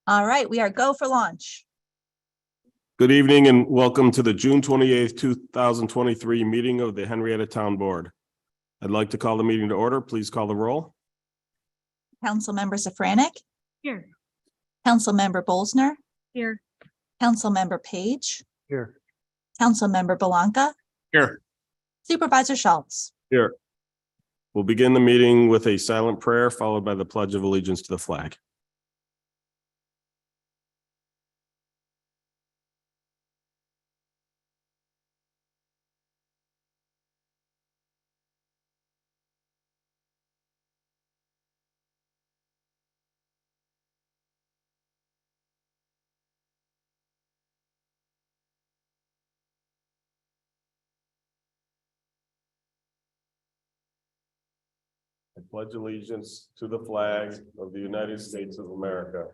All right, we are go for launch. Good evening and welcome to the June 28th, 2023 meeting of the Henrietta Town Board. I'd like to call the meeting to order. Please call the roll. Councilmember Safranek. Here. Councilmember Bolsner. Here. Councilmember Page. Here. Councilmember Belanca. Here. Supervisor Schultz. Here. We'll begin the meeting with a silent prayer followed by the Pledge of Allegiance to the flag. I pledge allegiance to the flag of the United States of America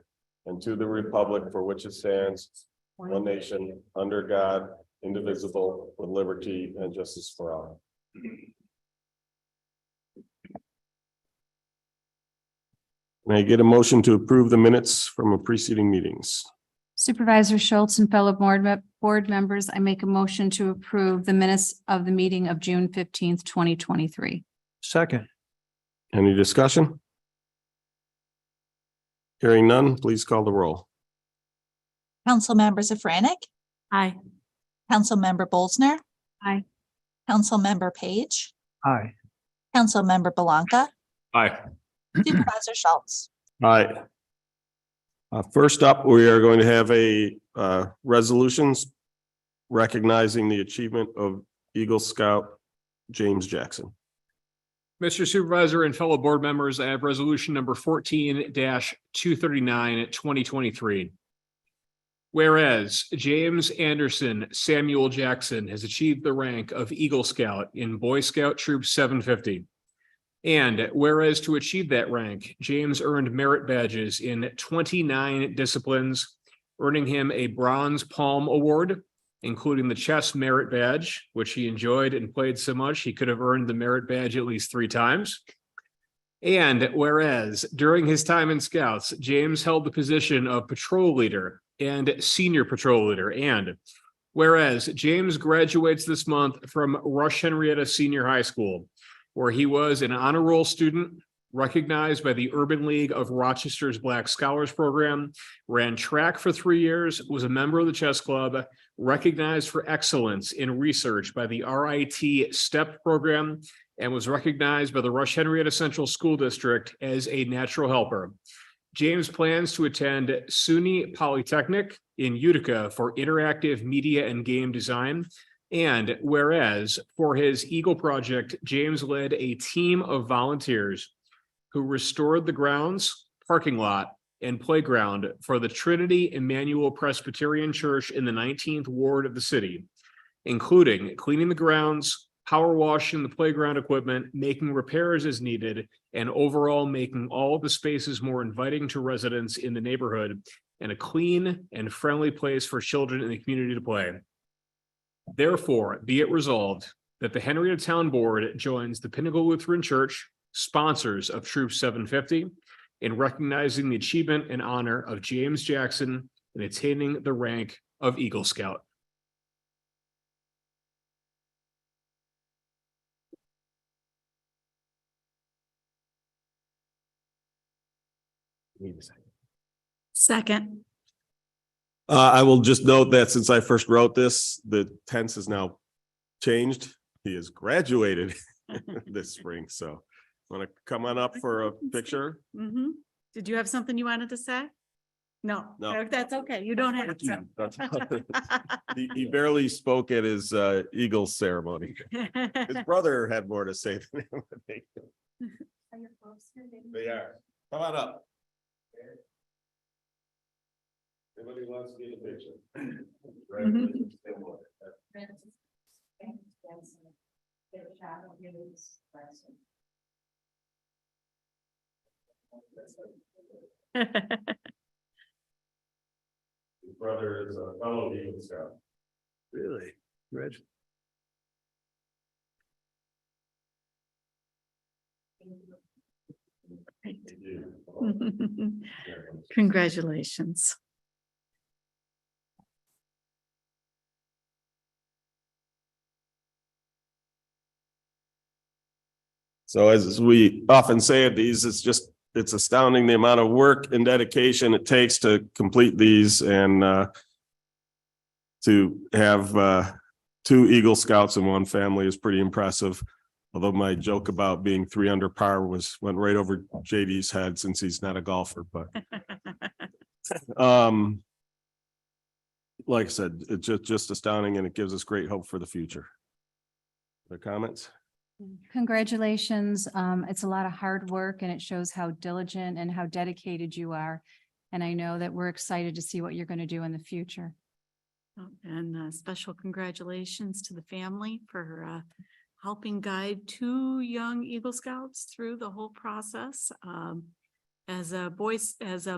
and to the republic for which it stands, one nation, under God, indivisible, with liberty and justice for all. May I get a motion to approve the minutes from a preceding meetings? Supervisor Schultz and fellow board members, I make a motion to approve the minutes of the meeting of June 15th, 2023. Second. Any discussion? Hearing none, please call the roll. Councilmember Safranek. Aye. Councilmember Bolsner. Aye. Councilmember Page. Aye. Councilmember Belanca. Aye. Supervisor Schultz. Aye. First up, we are going to have a resolutions recognizing the achievement of Eagle Scout James Jackson. Mr. Supervisor and fellow board members, I have resolution number 14-239, 2023. Whereas James Anderson Samuel Jackson has achieved the rank of Eagle Scout in Boy Scout Troop 750. And whereas to achieve that rank, James earned merit badges in 29 disciplines, earning him a Bronze Palm Award, including the chess merit badge, which he enjoyed and played so much he could have earned the merit badge at least 3 times. And whereas during his time in Scouts, James held the position of patrol leader and senior patrol leader. And whereas James graduates this month from Rush Henrietta Senior High School, where he was an honor roll student, recognized by the Urban League of Rochester's Black Scholars Program, ran track for 3 years, was a member of the chess club, recognized for excellence in research by the RIT STEP program, and was recognized by the Rush Henrietta Central School District as a natural helper. James plans to attend SUNY Polytechnic in Utica for interactive media and game design. And whereas for his Eagle project, James led a team of volunteers who restored the grounds, parking lot, and playground for the Trinity Emmanuel Presbyterian Church in the 19th Ward of the city, including cleaning the grounds, power washing the playground equipment, making repairs as needed, and overall making all of the spaces more inviting to residents in the neighborhood and a clean and friendly place for children in the community to play. Therefore, be it resolved that the Henrietta Town Board joins the Pinnacle Lutheran Church, sponsors of Troop 750, in recognizing the achievement and honor of James Jackson in attaining the rank of Eagle Scout. Second. I will just note that since I first wrote this, the tense is now changed. He is graduated this spring. So want to come on up for a picture? Mm-hmm. Did you have something you wanted to say? No, No. That's okay. You don't have to. He barely spoke at his Eagles ceremony. His brother had more to say than him. They are. Come on up. Anybody wants to get a picture? His brother is a fellow Eagle Scout. Really? Reg? Thank you. Congratulations. So as we often say at these, it's astounding the amount of work and dedication it takes to complete these and to have 2 Eagle Scouts in one family is pretty impressive. Although my joke about being 3 under par went right over JD's head since he's not a golfer, but like I said, it's just astounding and it gives us great hope for the future. Other comments? Congratulations. It's a lot of hard work and it shows how diligent and how dedicated you are. And I know that we're excited to see what you're going to do in the future. And special congratulations to the family for helping guide 2 young Eagle Scouts through the whole process. As a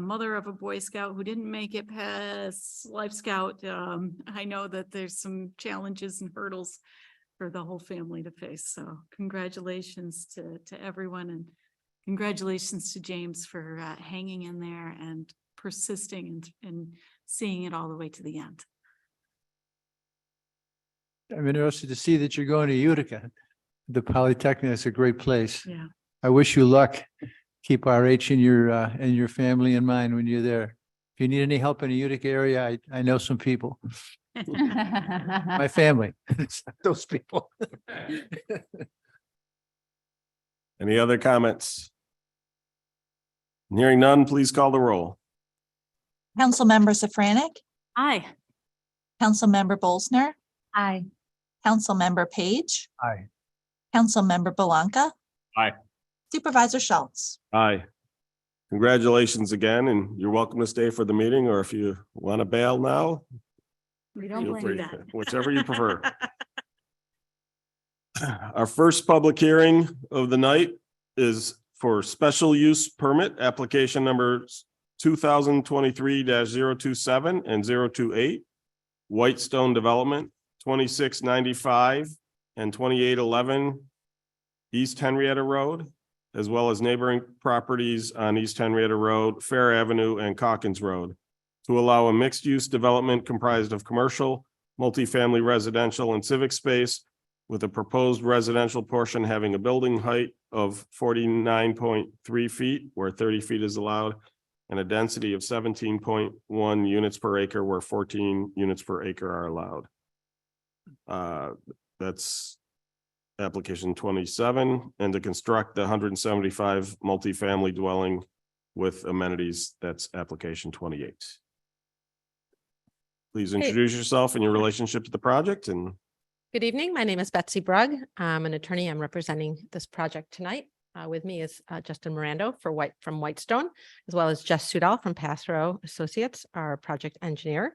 mother of a Boy Scout who didn't make it past Life Scout, I know that there's some challenges and hurdles for the whole family to face. So congratulations to everyone, and congratulations to James for hanging in there and persisting and seeing it all the way to the end. I'm interested to see that you're going to Utica. The Polytechnic is a great place. Yeah. I wish you luck. Keep RH in your family in mind when you're there. If you need any help in the Utica area, I know some people. My family, those people. Any other comments? Hearing none, please call the roll. Councilmember Safranik, Aye. Councilmember Bolsner, Aye. Councilmember Page, Aye. Councilmember Belanca. Aye. Supervisor Schultz. Aye. Congratulations again, and you're welcome to stay for the meeting, or if you want to bail now, We don't feel blame free, that. whichever you prefer. Our first public hearing of the night is for special use permit application numbers 2023-027 and 028. Whitestone Development, 2695 and 2811 East Henrietta Road, as well as neighboring properties on East Henrietta Road, Fair Avenue, and Calkins Road, to allow a mixed-use development comprised of commercial, multifamily residential, and civic space, with a proposed residential portion having a building height of 49.3 feet, where 30 feet is allowed, and a density of 17.1 units per acre, where 14 units per acre are allowed. That's application 27, and to construct the 175 multifamily dwelling with amenities, that's application 28. Please introduce yourself and your relationship to the project. And Good evening. My name is Betsy Brugg. I'm an attorney. I'm representing this project tonight. With me is Justin Mirando from Whitestone, as well as Jess Sudal from Passero Associates, our project engineer.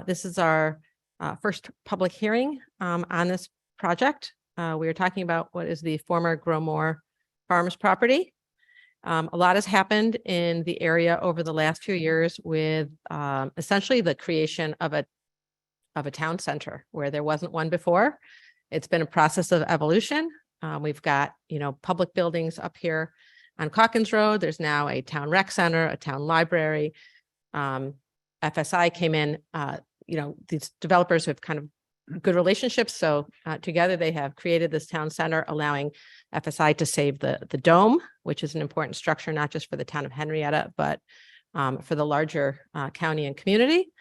This is our first public hearing on this project. We are talking about what is the former Growmore Farms property. A lot has happened in the area over the last few years with essentially the creation of a town center where there wasn't one before. It's been a process of evolution. We've got, public buildings up here on Calkins Road. There's now a town rec center, a town library. FSI came in, these developers have kind of good relationships. So together they have created this town center, allowing FSI to save the dome, which is an important structure, not just for the town of Henrietta, but for the larger county and community.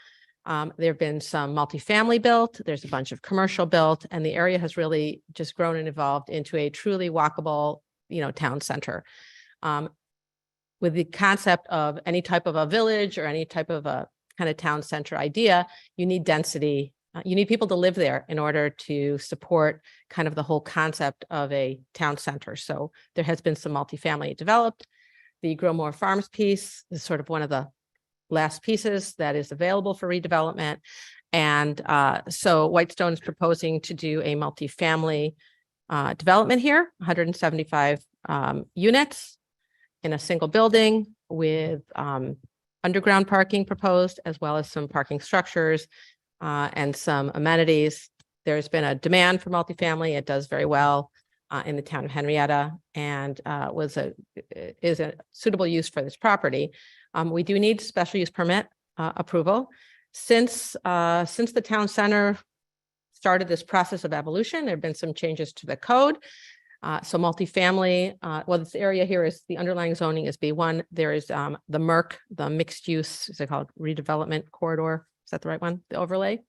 There have been some multifamily built, there's a bunch of commercial built, and the area has really just grown and evolved into a truly walkable, town center. With the concept of any type of a village or any type of a kind of town center idea, you need density. You need people to live there in order to support kind of the whole concept of a town center. So there has been some multifamily developed. The Growmore Farms piece is sort of one of the last pieces that is available for redevelopment. And so Whitestone is proposing to do a multifamily development here, 175 units in a single building with underground parking proposed, as well as some parking structures and some amenities. There's been a demand for multifamily. It does very well. in the town of Henrietta and is a suitable use for this property. We do need special use permit approval. Since the town center started this process of evolution, there have been some changes to the code. So multifamily, well, this area here is the underlying zoning is B1. There is the MERC, the mixed use, is it called redevelopment corridor? Is that the right one? The overlay?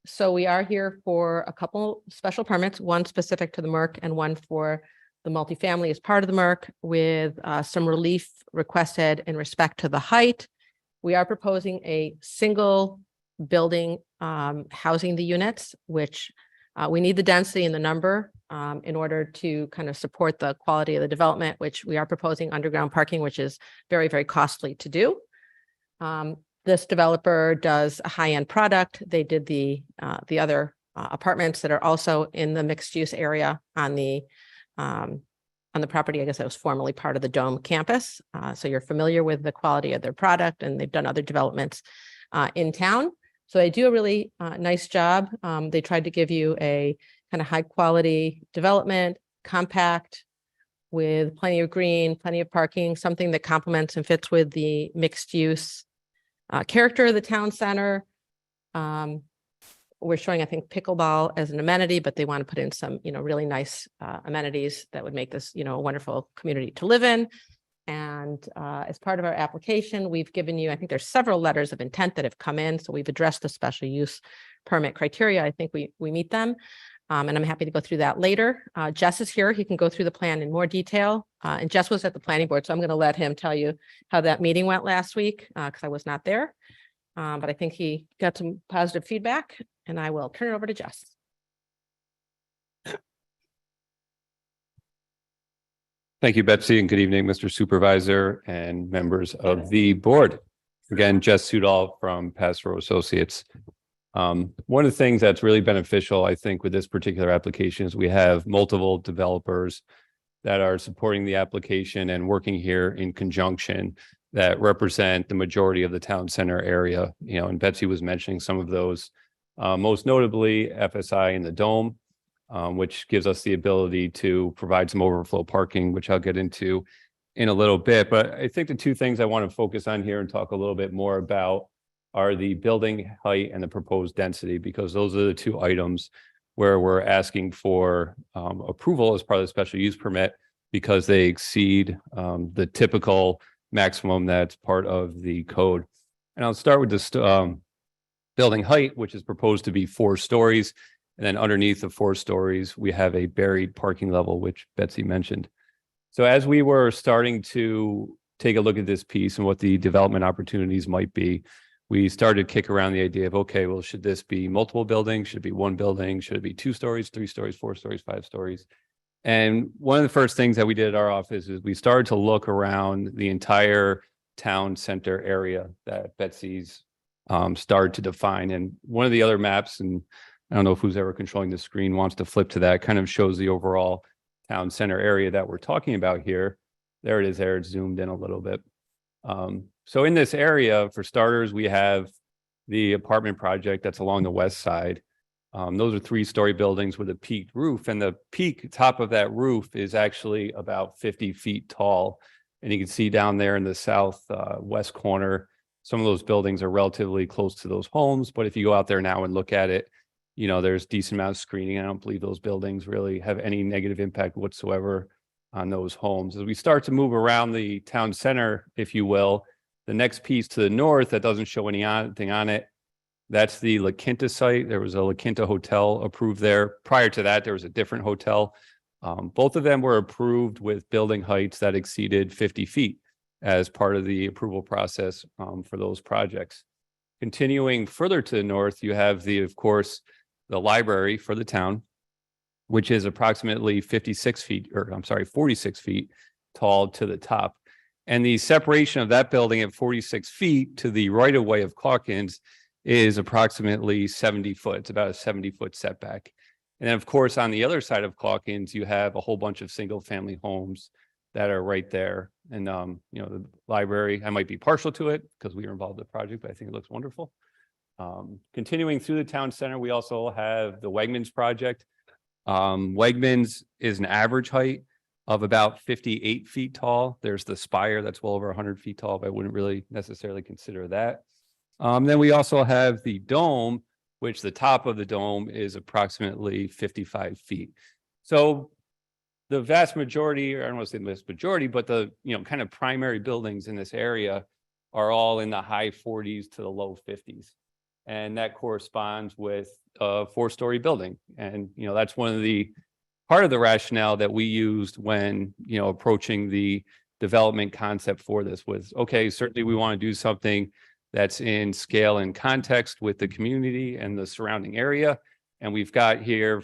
So we are here for a couple special permits, one specific to the MERC and one for the multifamily as part of the MERC with some relief requested in respect to the height. We are proposing a single building housing the units, which we need the density and the number in order to kind of support the quality of the development, which we are proposing underground parking, which is very, very costly to do. This developer does a high-end product. They did the other apartments that are also in the mixed-use area on the property. I guess that was formerly part of the Dome campus. So you're familiar with the quality of their product, and they've done other developments in town. So they do a really nice job. They tried to give you a kind of high-quality development, compact, with plenty of green, plenty of parking, something that complements and fits with the mixed-use character of the town center. We're showing, I think, pickleball as an amenity, but they want to put in some, really nice amenities that would make this, a wonderful community to live in. And as part of our application, we've given you, I think there's several letters of intent that have come in. So we've addressed the special use permit criteria. I think we meet them. And I'm happy to go through that later. Jess is here. He can go through the plan in more detail. And Jess was at the planning board, so I'm going to let him tell you how that meeting went last week because I was not there. But I think he got some positive feedback, and I will turn it over to Jess. Thank you, Betsy, and good evening, Mr. Supervisor and members of the board. Again, Jess Sudol from Passero Associates. One of the things that's really beneficial, I think, with this particular application is we have multiple developers that are supporting the application and working here in conjunction that represent the majority of the town center area. And Betsy was mentioning some of those, most notably FSI and the Dome, which gives us the ability to provide some overflow parking, which I'll get into in a little bit. But I think the two things I want to focus on here and talk a little bit more about are the building height and the proposed density, because those are the two items where we're asking for approval as part of the special use permit because they exceed the typical maximum that's part of the code. And I'll start with this building height, which is proposed to be 4 stories. And then underneath the 4 stories, we have a buried parking level, which Betsy mentioned. So as we were starting to take a look at this piece and what the development opportunities might be, we started to kick around the idea of, okay, well, should this be multiple buildings? Should it be one building? Should it be 2 stories, 3 stories, 4 stories, 5 stories? And one of the first things that we did at our office is we started to look around the entire town center area that Betsy's started to define. And one of the other maps, and I don't know if who's ever controlling the screen wants to flip to that, kind of shows the overall town center area that we're talking about here. There it is there. It's zoomed in a little bit. So in this area, for starters, we have the apartment project that's along the west side. Those are 3-story buildings with a peaked roof, and the peak top of that roof is actually about 50 feet tall. And you can see down there in the south west corner, some of those buildings are relatively close to those homes. But if you go out there now and look at it, there's decent amount of screening. I don't believe those buildings really have any negative impact whatsoever on those homes. As we start to move around the town center, if you will, the next piece to the north that doesn't show anything on it, that's the La Quinta site. There was a La Quinta hotel approved there. Prior to that, there was a different hotel. Both of them were approved with building heights that exceeded 50 feet as part of the approval process for those projects. Continuing further to the north, you have of course, the library for the town, which is approximately 46 feet tall to the top. And the separation of that building at 46 feet to the right of way of Calkins is approximately 70 foot. It's about a 70-foot setback. And then, of course, on the other side of Calkins, you have a whole bunch of single family homes that are right there. And, the library, I might be partial to it because we were involved in the project, but I think it looks wonderful. Continuing through the town center, we also have the Wegmans project. Wegmans is an average height of about 58 feet tall. There's the spire that's well over 100 feet tall, but I wouldn't really necessarily consider that. Then we also have the dome, which the top of the dome is approximately 55 feet. So the vast majority, or I don't want to say the vast majority, but the, kind of primary buildings in this area are all in the high 40s to the low 50s. And that corresponds with a 4-story building. And, that's one of the part of the rationale that we used when, approaching the development concept for this was, okay, certainly we want to do something that's in scale and context with the community and the surrounding area. And we've got here,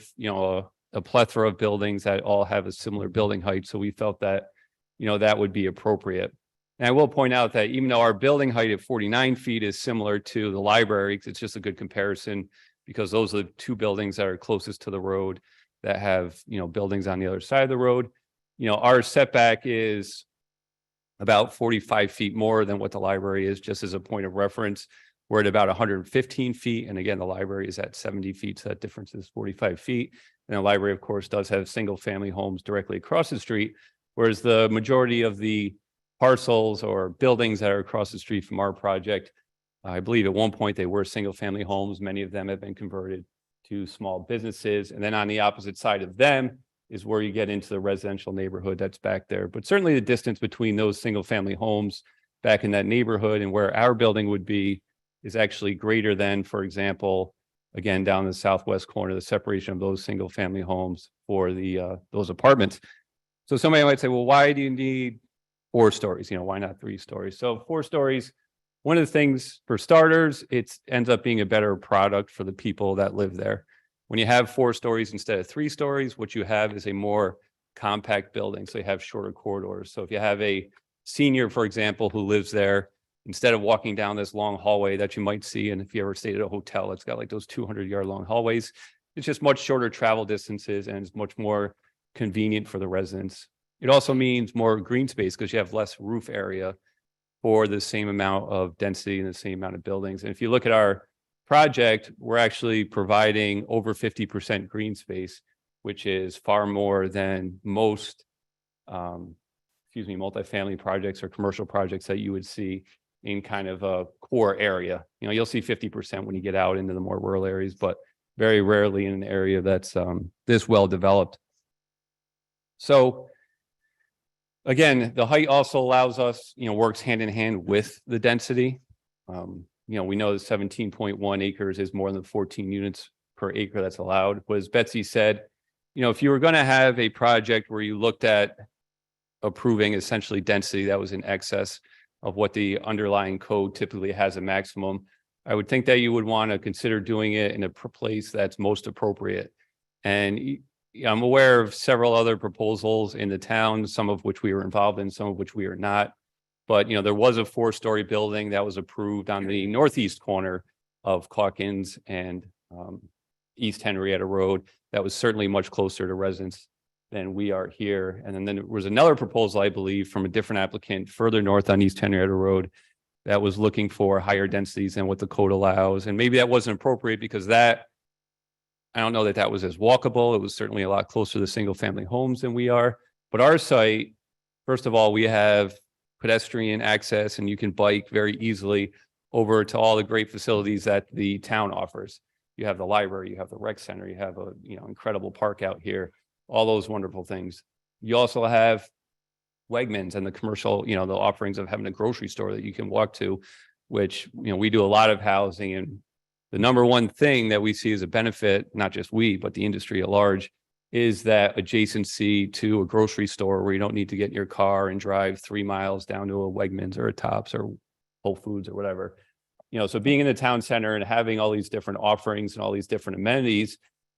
a plethora of buildings that all have a similar building height. So we felt that, that would be appropriate. And I will point out that even though our building height at 49 feet is similar to the library, it's just a good comparison because those are the two buildings that are closest to the road that have, buildings on the other side of the road. Our setback is about 45 feet more than what the library is, just as a point of reference. We're at about 115 feet. And again, the library is at 70 feet. So that difference is 45 feet. And the library, of course, does have single family homes directly across the street, whereas the majority of the parcels or buildings that are across the street from our project, I believe at one point they were single family homes. Many of them have been converted to small businesses. And then on the opposite side of them is where you get into the residential neighborhood that's back there. But certainly the distance between those single family homes back in that neighborhood and where our building would be is actually greater than, for example, again, down the southwest corner, the separation of those single family homes for the those apartments. So somebody might say, well, why do you need 4 stories? Why not 3 stories? So 4 stories, one of the things for starters, it ends up being a better product for the people that live there. When you have 4 stories instead of 3 stories, what you have is a more compact building. So you have shorter corridors. So if you have a senior, for example, who lives there, instead of walking down this long hallway that you might see, and if you ever stayed at a hotel, it's got like those 200-yard long hallways, it's just much shorter travel distances and it's much more convenient for the residents. It also means more green space because you have less roof area for the same amount of density and the same amount of buildings. And if you look at our project, we're actually providing over 50% green space, which is far more than most, multifamily projects or commercial projects that you would see in kind of a core area. You'll see 50% when you get out into the more rural areas, but very rarely in an area that's this well developed. So again, the height also allows us, works hand in hand with the density. We know that 17.1 acres is more than 14 units per acre that's allowed. But as Betsy said, if you were going to have a project where you looked at approving essentially density that was in excess of what the underlying code typically has a maximum, I would think that you would want to consider doing it in a place that's most appropriate. And I'm aware of several other proposals in the town, some of which we were involved in, some of which we are not. But, there was a 4-story building that was approved on the northeast corner of Calkins and East Henrietta Road. That was certainly much closer to residents than we are here. And then there was another proposal, I believe, from a different applicant further north on East Henrietta Road that was looking for higher densities than what the code allows. And maybe that wasn't appropriate because that, I don't know that that was as walkable. It was certainly a lot closer to single family homes than we are. But our site, first of all, we have pedestrian access and you can bike very easily over to all the great facilities that the town offers. You have the library, you have the rec center, you have a incredible park out here, all those wonderful things. You also have Wegmans and the commercial, the offerings of having a grocery store that you can walk to, which, we do a lot of housing, and the number one thing that we see as a benefit, not just we, but the industry at large, is that adjacency to a grocery store where you don't need to get in your car and drive 3 miles down to a Wegmans or a Tops or Whole Foods or whatever. So being in the town center and having all these different offerings and all these different amenities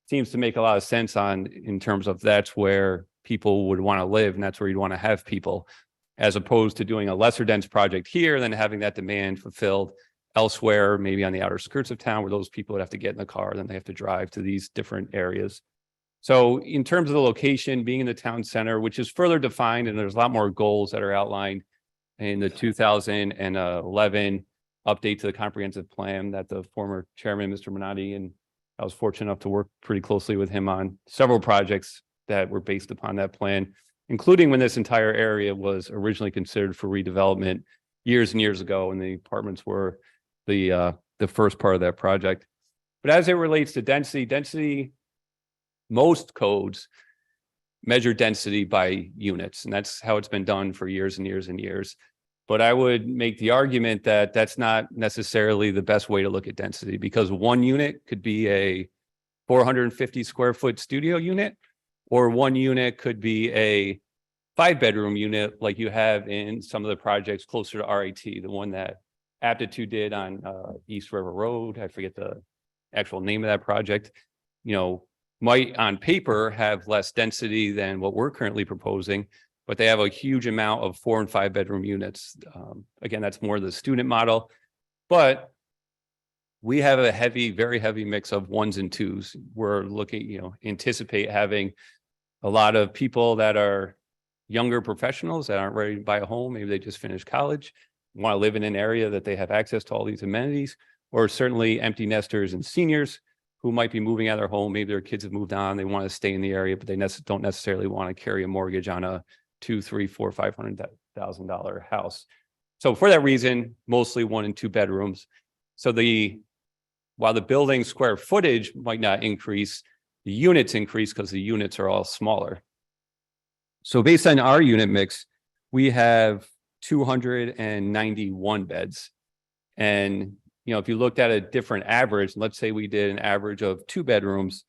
seems to make a lot of sense in terms of that's where people would want to live and that's where you'd want to have people, as opposed to doing a lesser dense project here and then having that demand fulfilled elsewhere, maybe on the outer skirts of town, where those people would have to get in the car, then they have to drive to these different areas. So in terms of the location, being in the town center, which is further defined, and there's a lot more goals that are outlined in the 2011 update to the comprehensive plan that the former chairman, Mr. Minotti, and I was fortunate enough to work pretty closely with him on several projects that were based upon that plan, including when this entire area was originally considered for redevelopment years and years ago, and the apartments were the first part of that project. But as it relates to density, most codes measure density by units, and that's how it's been done for years and years and years. But I would make the argument that that's not necessarily the best way to look at density, because one unit could be a 450 square foot studio unit, or one unit could be a 5-bedroom unit like you have in some of the projects closer to RIT, the one that Aptitude did on East River Road. I forget the actual name of that project. You know, might on paper have less density than what we're currently proposing, but they have a huge amount of 4 and 5-bedroom units. Again, that's more the student model, but we have a very heavy mix of 1s and 2s. We're looking, anticipate having a lot of people that are younger professionals that aren't ready to buy a home. Maybe they just finished college, want to live in an area that they have access to all these amenities, or certainly empty nesters and seniors who might be moving out of their home. Maybe their kids have moved on. They want to stay in the area, but they don't necessarily want to carry a mortgage on a $200,000, $300,000, $500,000 house. So for that reason, mostly 1 and 2 bedrooms. So while the building square footage might not increase, the units increase because the units are all smaller. So based on our unit mix, we have 291 beds. And, if you looked at a different average, let's say we did an average of 2 bedrooms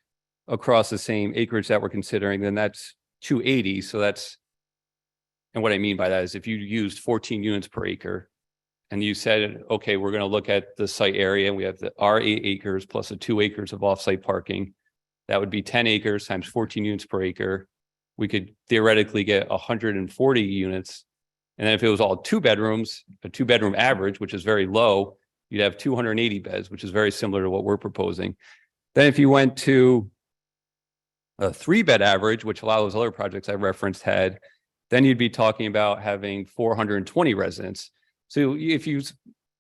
across the same acreage that we're considering, then that's 280. So and what I mean by that is if you used 14 units per acre and you said, okay, we're going to look at the site area, and we have our 8 acres plus the 2 acres of offsite parking, that would be 10 acres times 14 units per acre. We could theoretically get 140 units. And then if it was all 2 bedrooms, a 2-bedroom average, which is very low, you'd have 280 beds, which is very similar to what we're proposing. Then if you went to a 3-bed average, which a lot of those other projects I referenced had, then you'd be talking about having 420 residents. So if you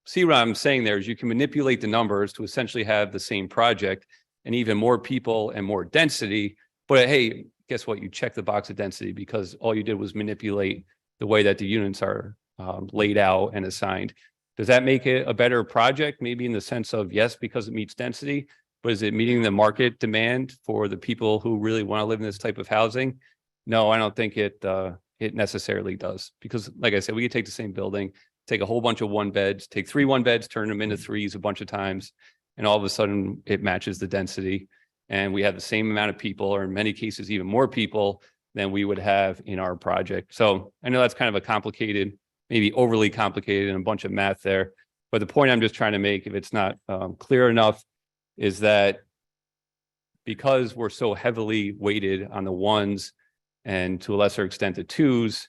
see what I'm saying there is you can manipulate the numbers to essentially have the same project and even more people and more density. But hey, guess what? You check the box of density because all you did was manipulate the way that the units are laid out and assigned. Does that make it a better project? Maybe in the sense of yes, because it meets density, but is it meeting the market demand for the people who really want to live in this type of housing? No, I don't think it necessarily does, because like I said, we could take the same building, take a whole bunch of 1 beds, take 3 1-beds, turn them into 3s a bunch of times, and all of a sudden it matches the density. And we have the same amount of people, or in many cases, even more people than we would have in our project. So I know that's kind of a complicated, maybe overly complicated and a bunch of math there. But the point I'm just trying to make, if it's not clear enough, is that because we're so heavily weighted on the 1s and to a lesser extent the 2s,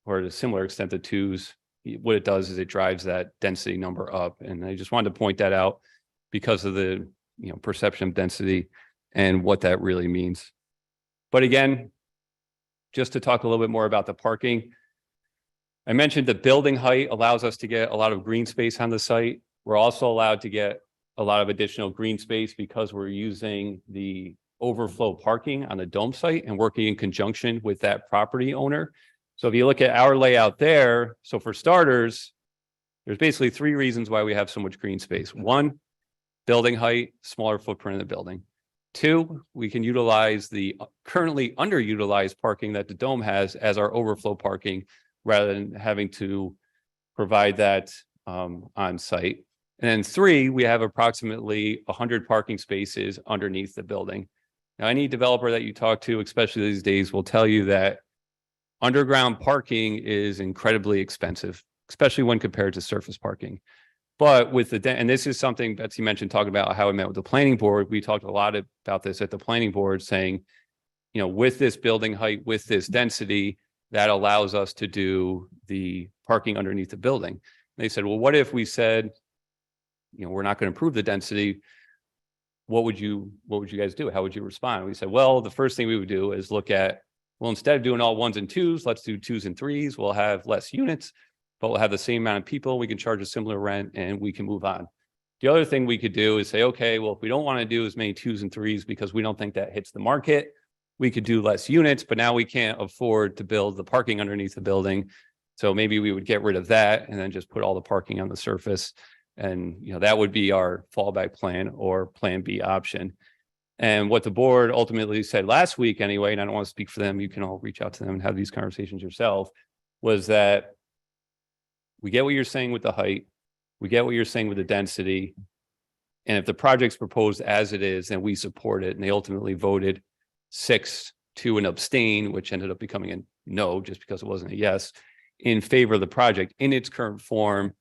or to a similar extent the 2s, what it does is it drives that density number up. And I just wanted to point that out because of the perception of density and what that really means. But again, just to talk a little bit more about the parking, I mentioned the building height allows us to get a lot of green space on the site. We're also allowed to get a lot of additional green space because we're using the overflow parking on the dome site and working in conjunction with that property owner. So if you look at our layout there, so for starters, there's basically 3 reasons why we have so much green space. 1, building height, smaller footprint of the building. 2, we can utilize the currently underutilized parking that the dome has as our overflow parking, rather than having to provide that on site. And then 3, we have approximately 100 parking spaces underneath the building. Now, any developer that you talk to, especially these days, will tell you that underground parking is incredibly expensive, especially when compared to surface parking. But with and this is something Betsy mentioned, talking about how we met with the planning board. We talked a lot about this at the planning board, saying, with this building height, with this density, that allows us to do the parking underneath the building. And they said, well, what if we said, we're not going to improve the density? What would you guys do? How would you respond? We said, well, the first thing we would do is look at, well, instead of doing all 1s and 2s, let's do 2s and 3s. We'll have less units, but we'll have the same amount of people. We can charge a similar rent and we can move on. The other thing we could do is say, okay, well, if we don't want to do as many 2s and 3s because we don't think that hits the market, we could do less units, but now we can't afford to build the parking underneath the building. So maybe we would get rid of that and then just put all the parking on the surface. And, that would be our fallback plan or plan B option. And what the board ultimately said last week anyway, and I don't want to speak for them, you can all reach out to them and have these conversations yourself, was that we get what you're saying with the height, we get what you're saying with the density. And if the project's proposed as it is, then we support it. And they ultimately voted 6 to an abstain, which ended up becoming a no, just because it wasn't a yes, in favor of the project in its current form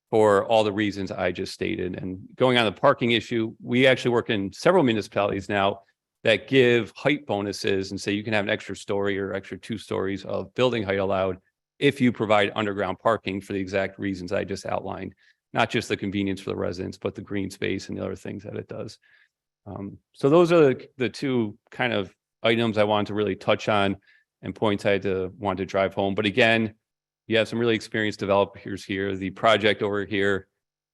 for all the reasons I just stated. And going on the parking issue, we actually work in several municipalities now that give height bonuses and say you can have an extra story or extra 2 stories of building height allowed if you provide underground parking for the exact reasons I just outlined, not just the convenience for the residents, but the green space and the other things that it does. So those are the 2 kind of items I wanted to really touch on and points I wanted to drive home. But again, you have some really experienced developers here. The project over here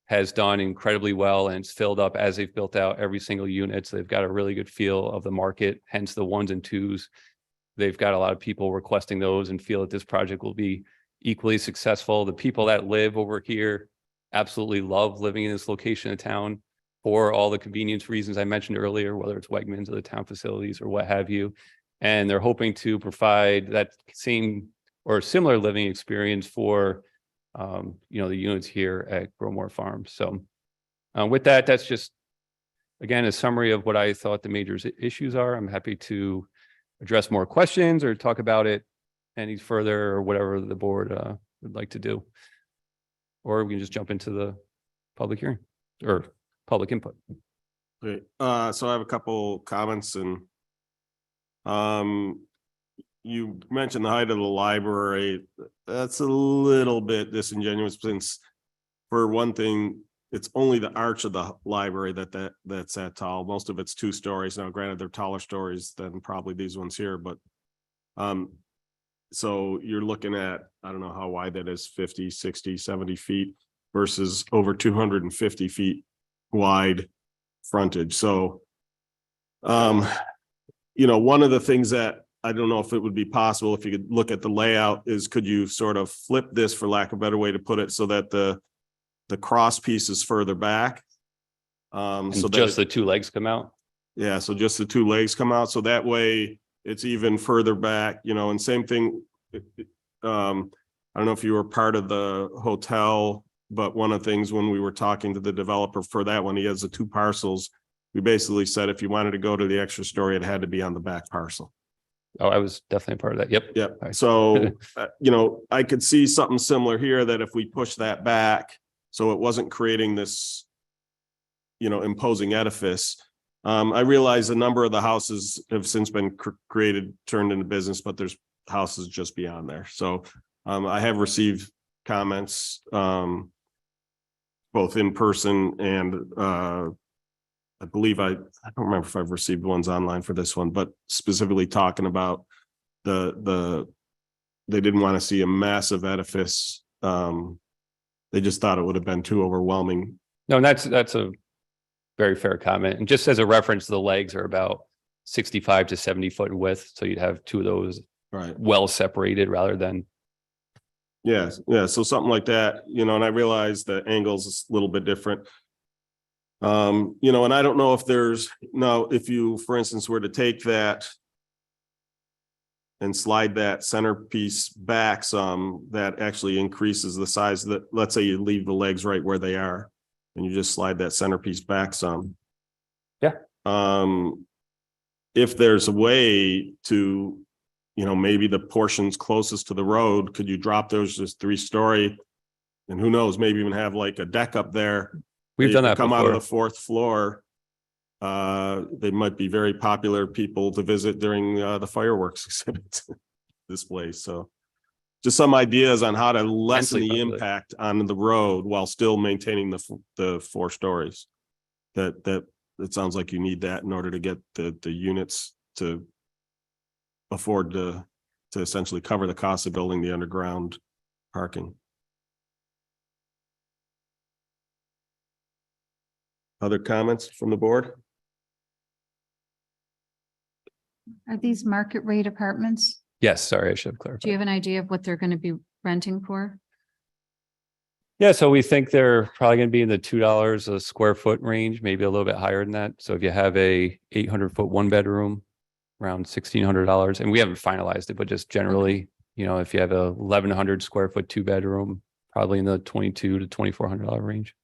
has done incredibly well and it's filled up as they've built out every single unit. So they've got a really good feel of the market, hence the 1s and 2s. They've got a lot of people requesting those and feel that this project will be equally successful. The people that live over here absolutely love living in this location of town for all the convenience reasons I mentioned earlier, whether it's Wegmans or the town facilities or what have you. And they're hoping to provide that same or similar living experience for, the units here at Growmore Farms. So with that, that's just, again, a summary of what I thought the major issues are. I'm happy to address more questions or talk about it any further or whatever the board would like to do. Or we can just jump into the public hearing or public input. Great. So I have a couple comments and you mentioned the height of the library. That's a little bit disingenuous since, for one thing, it's only the arch of the library that's that tall. Most of it's 2 stories. Now, granted, they're taller stories than probably these ones here, but so you're looking at, I don't know how wide that is, 50, 60, 70 feet versus over 250 feet wide frontage. So, one of the things that I don't know if it would be possible if you could look at the layout is could you sort of flip this, for lack of a better way to put it, so that the cross piece is further back. So So just the 2 legs come out. yeah, so just the 2 legs come out. So that way it's even further back, and same thing. I don't know if you were part of the hotel, but one of the things when we were talking to the developer for that one, he has the 2 parcels. We basically said if you wanted to go to the extra story, it had to be on the back parcel. Oh, I was definitely a part of that. Yep. Yep. Right. So, I could see something similar here that if we push that back, so it wasn't creating this, imposing edifice. I realize a number of the houses have since been created, turned into business, but there's houses just beyond there. So, I have received comments, both in person and, I believe I don't remember if I've received ones online for this one, but specifically talking about they didn't want to see a massive edifice. They just thought it would have been too overwhelming. No, and that's a very fair comment. And just as a reference, the legs are about 65 to 70 foot in width. So you'd have 2 of those Right. well separated rather than. Yeah. So something like that, and I realize the angles is a little bit different. And I don't know if if you, for instance, were to take that and slide that centerpiece back some, that actually increases the size that, let's say you leave the legs right where they are and you just slide that centerpiece back some. Yeah. If there's a way to, maybe the portions closest to the road, could you drop those just 3-story? And who knows, maybe even have like a deck up there. We've done that Come out of before. the 4th floor. They might be very popular people to visit during the fireworks exhibit displays. So just some ideas on how to lessen Immensely the popular. impact on the road while still maintaining the 4 stories. That it sounds like you need that in order to get the units to afford to essentially cover the cost of building the underground parking. Other comments from the board? Are these market rate apartments? Yes, sorry, I should have Do you clarified. have an idea of what they're going to be renting for? Yeah, so we think they're probably going to be in the $2 a square foot range, maybe a little bit higher than that. So if you have a 800-foot one bedroom, around $1,600, and we haven't finalized it, but just generally, you know, if you have a 1,100 square foot two bedroom, probably in the $2,200 to $2,400 range.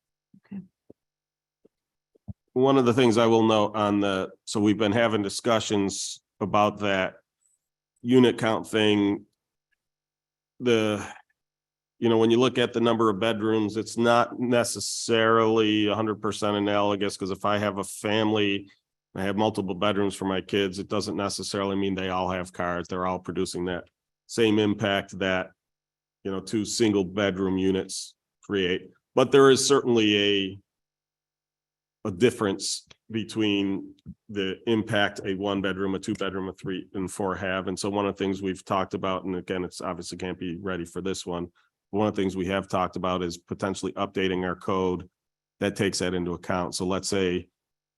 One of the things I will note on the, so we've been having discussions about that unit count thing. When you look at the number of bedrooms, it's not necessarily 100% analogous, because if I have a family, I have multiple bedrooms for my kids, it doesn't necessarily mean they all have cars. They're all producing that same impact that, two single bedroom units create. But there is certainly a difference between the impact a one bedroom, a two bedroom, a 3 and 4 have. And so one of the things we've talked about, and again, it's obviously can't be ready for this one. One of the things we have talked about is potentially updating our code that takes that into account. So let's say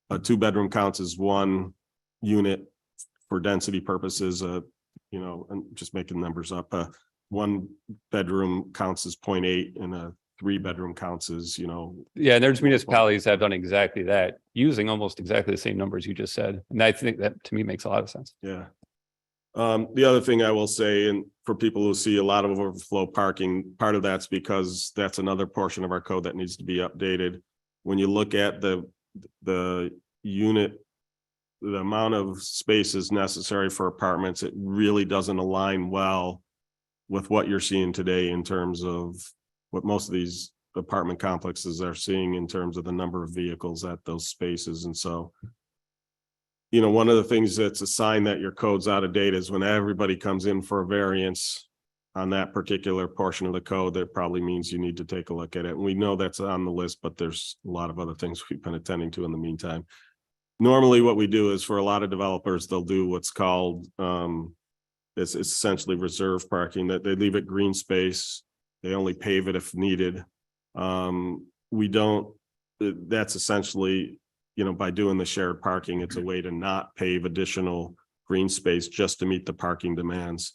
a 2-bedroom counts as one unit for density purposes, and just making numbers up, 1 bedroom counts as 0.8 and a 3-bedroom counts as, Yeah, and there's municipalities that have done exactly that, using almost exactly the same numbers you just said. And I think that to me makes a lot of sense. yeah. The other thing I will say, and for people who see a lot of overflow parking, part of that's because that's another portion of our code that needs to be updated. When you look at the unit, the amount of spaces necessary for apartments, it really doesn't align well with what you're seeing today in terms of what most of these apartment complexes are seeing in terms of the number of vehicles at those spaces. And so, one of the things that's a sign that your code's out of date is when everybody comes in for a variance on that particular portion of the code, that probably means you need to take a look at it. And we know that's on the list, but there's a lot of other things we've been attending to in the meantime. Normally what we do is, for a lot of developers, they'll do what's called, it's essentially reserve parking, that they leave it green space. They only pave it if needed. We don't, that's essentially, by doing the shared parking, it's a way to not pave additional green space just to meet the parking demands.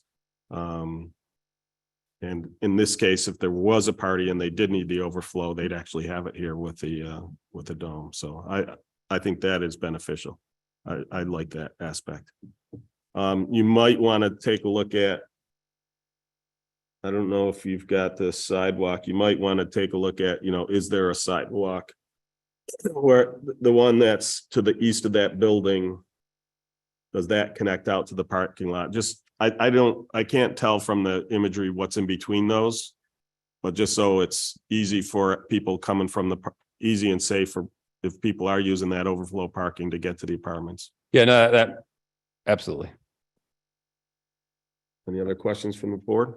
And in this case, if there was a party and they did need the overflow, they'd actually have it here with the dome. So I think that is beneficial. I like that aspect. You might want to take a look at, I don't know if you've got the sidewalk, you might want to take a look at, is there a sidewalk where the one that's to the east of that building, does that connect out to the parking lot? Just, I can't tell from the imagery what's in between those, but just so it's easy for people coming from easy and safe for if people are using that overflow parking to get to the apartments. Yeah, no, that absolutely. Any other questions from the board?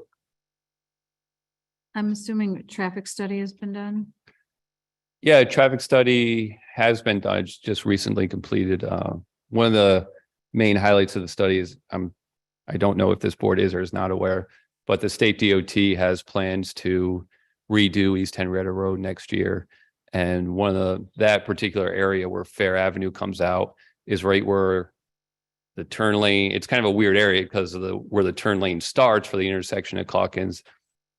I'm assuming a traffic study has been done. Yeah, a traffic study has been done. It's just recently completed. One of the main highlights of the study is, I don't know if this board is or is not aware, but the state DOT has plans to redo East Henrietta Road next year. And one of that particular area where Fair Avenue comes out is right where the turn lane, it's kind of a weird area because of where the turn lane starts for the intersection at Calkins.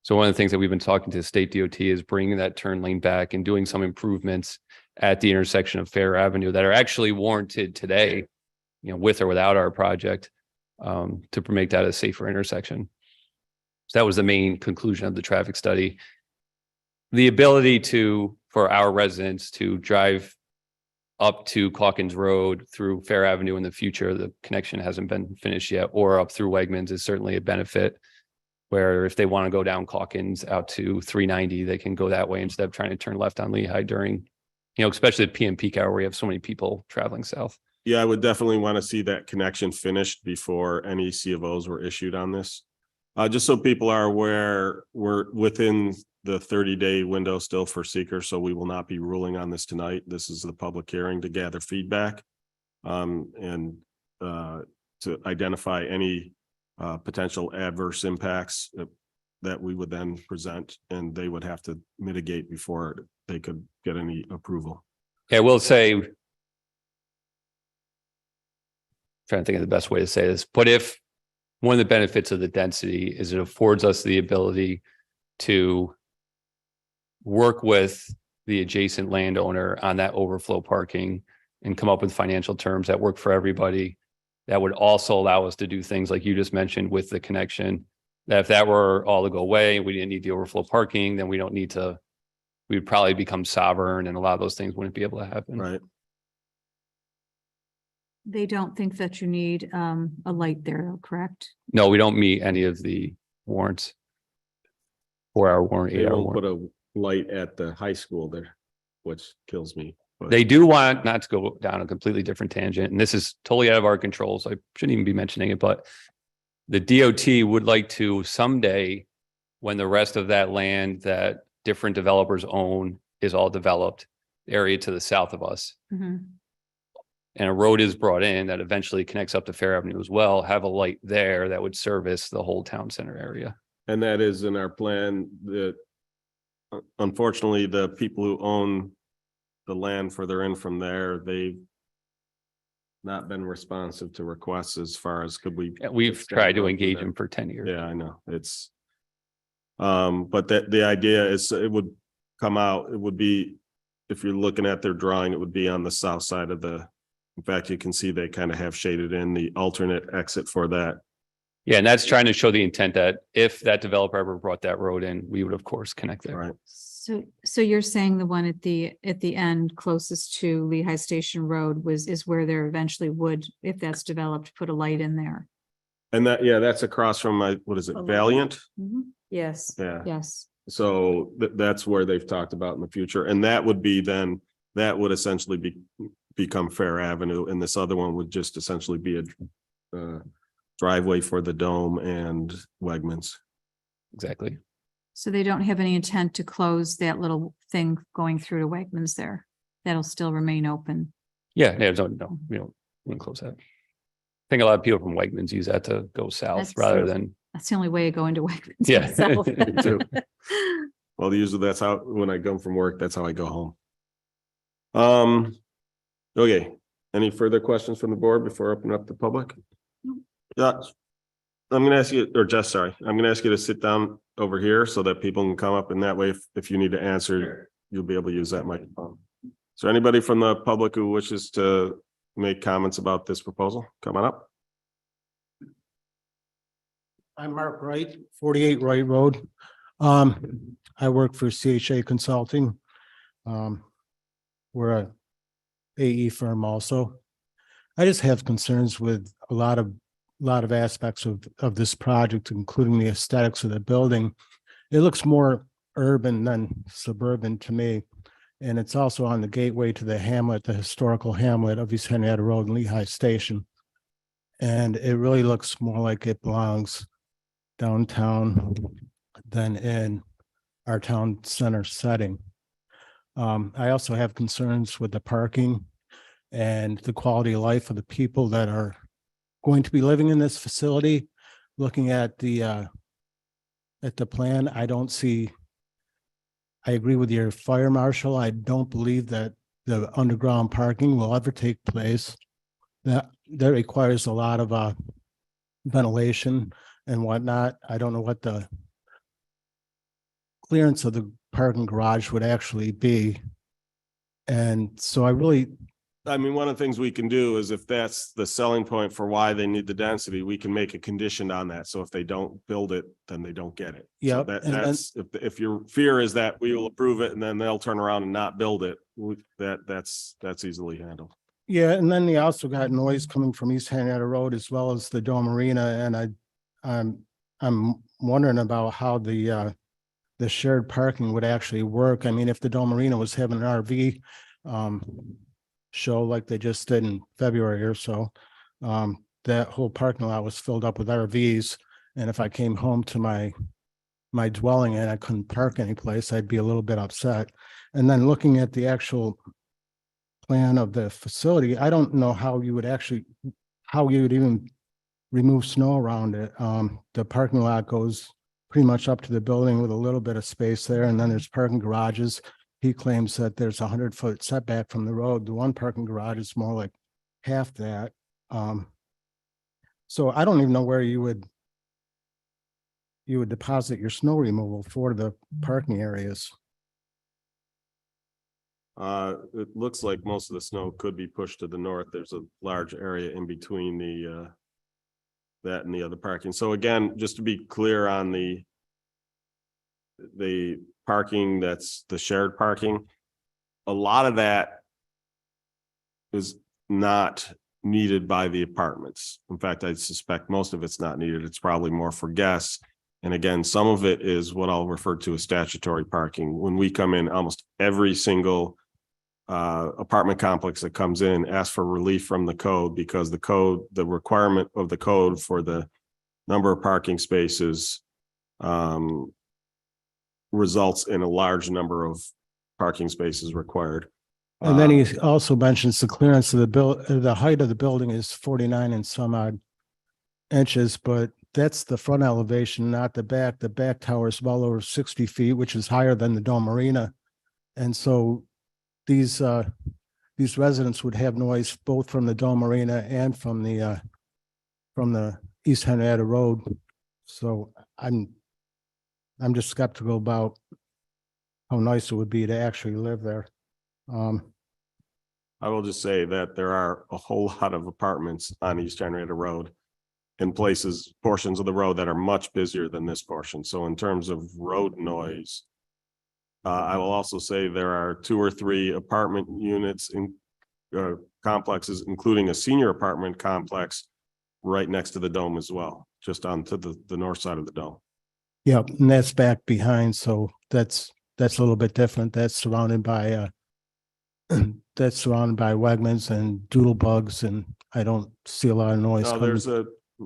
So one of the things that we've been talking to the state DOT is bringing that turn lane back and doing some improvements at the intersection of Fair Avenue that are actually warranted today, with or without our project, to make that a safer intersection. So that was the main conclusion of the traffic study. The ability for our residents to drive up to Calkins Road through Fair Avenue in the future, the connection hasn't been finished yet, or up through Wegmans is certainly a benefit, where if they want to go down Calkins out to 390, they can go that way instead of trying to turn left on Lehigh during, especially the PM peak hour where you have so many people traveling south. Yeah, I would definitely want to see that connection finished before any C of Os were issued on this. Just so people are aware, we're within the 30-day window still for seeker, so we will not be ruling on this tonight. This is the public hearing to gather feedback and to identify any potential adverse impacts that we would then present, and they would have to mitigate before they could get any approval. I will say, trying to think of the best way to say this, but if one of the benefits of the density is it affords us the ability to work with the adjacent landowner on that overflow parking and come up with financial terms that work for everybody. That would also allow us to do things like you just mentioned with the connection, that if that were all to go away, we didn't need the overflow parking, then we don't need to, we would probably become sovereign and a lot of those things wouldn't be able to happen. Right. They don't think that you need a light there, correct? No, we don't meet any of the warrants. 4-hour warrant, They 8-hour won't put warrant. a light at the high school there, which kills me. But They do want, not to go down a completely different tangent, and this is totally out of our control, so I shouldn't even be mentioning it, but the DOT would like to someday, when the rest of that land that different developers own is all developed, area to the south of us, Mhm. and a road is brought in that eventually connects up to Fair Avenue as well, have a light there that would service the whole town center area. And that is in our plan that unfortunately, the people who own the land further in from there, they've not been responsive to requests as far as could we. We've extend tried to road through engage there? them for 10 years. Yeah, I know, it's. But the idea is it would come out, it would be, if you're looking at their drawing, it would be on the south side of the. In fact, you can see they kind of have shaded in the alternate exit for that. Yeah, and that's trying to show the intent that if that developer ever brought that road in, we would of course connect there. Right. So you're saying the one at the end closest to Lehigh Station Road is where there eventually would, if that's developed, put a light in there? And that, yeah, that's across from my, what is it, Valiant? Yes. Yeah. Yes. So that's where they've talked about in the future. And that would be then, that would essentially become Fair Avenue. And this other one would just essentially be a driveway for the Dome and Wegmans. Exactly. So they don't have any intent to close that little thing going through to Wegmans there? That'll still remain open? Yeah, no, we wouldn't close that. I think a lot of people from Wegmans use that to go south That's rather true. than, That's the only way to go into Wegmans. Yeah. myself. Me too. Well, usually that's how, when I come from work, that's how I go home. Okay, any further questions from the board before I open up the public? Yeah, I'm gonna ask you, or Jess, sorry, I'm gonna ask you to sit down over here so that people can come up, and that way, if you need to answer, you'll be able to use that microphone. Is there anybody from the public who wishes to make comments about this proposal? Come on up. I'm Mark Wright, 48 Wright Road. I work for CHA Consulting. We're a AE firm also. I just have concerns with a lot of aspects of this project, including the aesthetics of the building. It looks more urban than suburban to me. And it's also on the gateway to the hamlet, the historical hamlet of East Henrietta Road and Lehigh Station. And it really looks more like it belongs downtown than in our town center setting. I also have concerns with the parking and the quality of life of the people that are going to be living in this facility. Looking at the plan, I don't see, I agree with your fire marshal. I don't believe that the underground parking will ever take place. That requires a lot of ventilation and whatnot. I don't know what the clearance of the parking garage would actually be. And so I mean, one of the things we can do is if that's the selling point for why they need the density, we can make a condition on that. So if they don't build it, then they don't get it. So Yep, and- that's, if your fear is that we will approve it and then they'll turn around and not build it, that's easily handled. Yeah, and then they also got noise coming from East Henrietta Road as well as the Dome Arena, and I'm wondering about how the shared parking would actually work. I mean, if the Dome Arena was having an RV show like they just did in February or so, that whole parking lot was filled up with RVs, and if I came home to my dwelling and I couldn't park anyplace, I'd be a little bit upset. And then looking at the actual plan of the facility, I don't know how you would even remove snow around it. The parking lot goes pretty much up to the building with a little bit of space there, and then there's parking garages. he claims that there's a 100-foot setback from the road. The one parking garage is more like half that. So I don't even know where you would deposit your snow removal for the parking areas. It looks like most of the snow could be pushed to the north. There's a large area in between that and the other parking. So again, just to be clear on the parking, that's the shared parking. A lot of that is not needed by the apartments. In fact, I suspect most of it's not needed. It's probably more for guests. And again, some of it is what I'll refer to as statutory parking. When we come in, almost every single apartment complex that comes in asks for relief from the code, because the requirement of the code for the number of parking spaces results in a large number of parking spaces required. And then he also mentions the clearance of the height of the building is 49 and some odd inches, but that's the front elevation, not the back. The back tower is well over 60 feet, which is higher than the Dome Arena. And so these residents would have noise both from the Dome Arena and from the East Henrietta Road. So I'm just skeptical about how nice it would be to actually live there. I will just say that there are a whole lot of apartments on East Henrietta Road in portions of the road that are much busier than this portion. So in terms of road noise, I will also say there are 2 or 3 apartment units in complexes, including a senior apartment complex right next to the dome as well, just onto the north side of the dome. Yeah, and that's back behind, so that's a little bit different. That's surrounded by Wegmans and Doodle Bugs, and I don't see a lot of noise. No, there's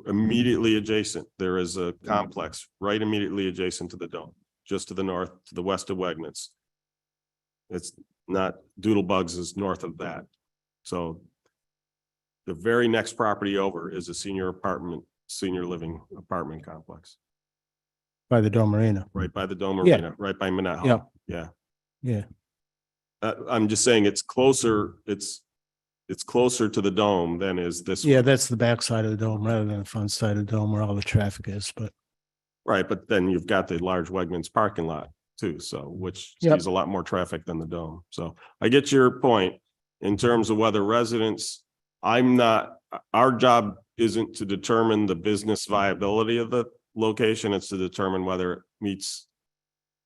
immediately adjacent. There is a complex right immediately adjacent to the dome, just to the north, to the west of Wegmans. It's not, Doodle Bugs is north of that. So the very next property over is a senior living apartment complex, By the Dome Arena. right by the Dome Yeah. Arena, right by Minot. Yeah. Yeah. Yeah. I'm just saying it's closer to the dome than is this. Yeah, one. that's the back side of the dome rather than the front side of the dome where all the traffic is, but Right, but then you've got the large Wegmans parking lot too, so which Yep. sees a lot more traffic than the dome. So I get your point in terms of whether residents, our job isn't to determine the business viability of the location, it's to determine whether it meets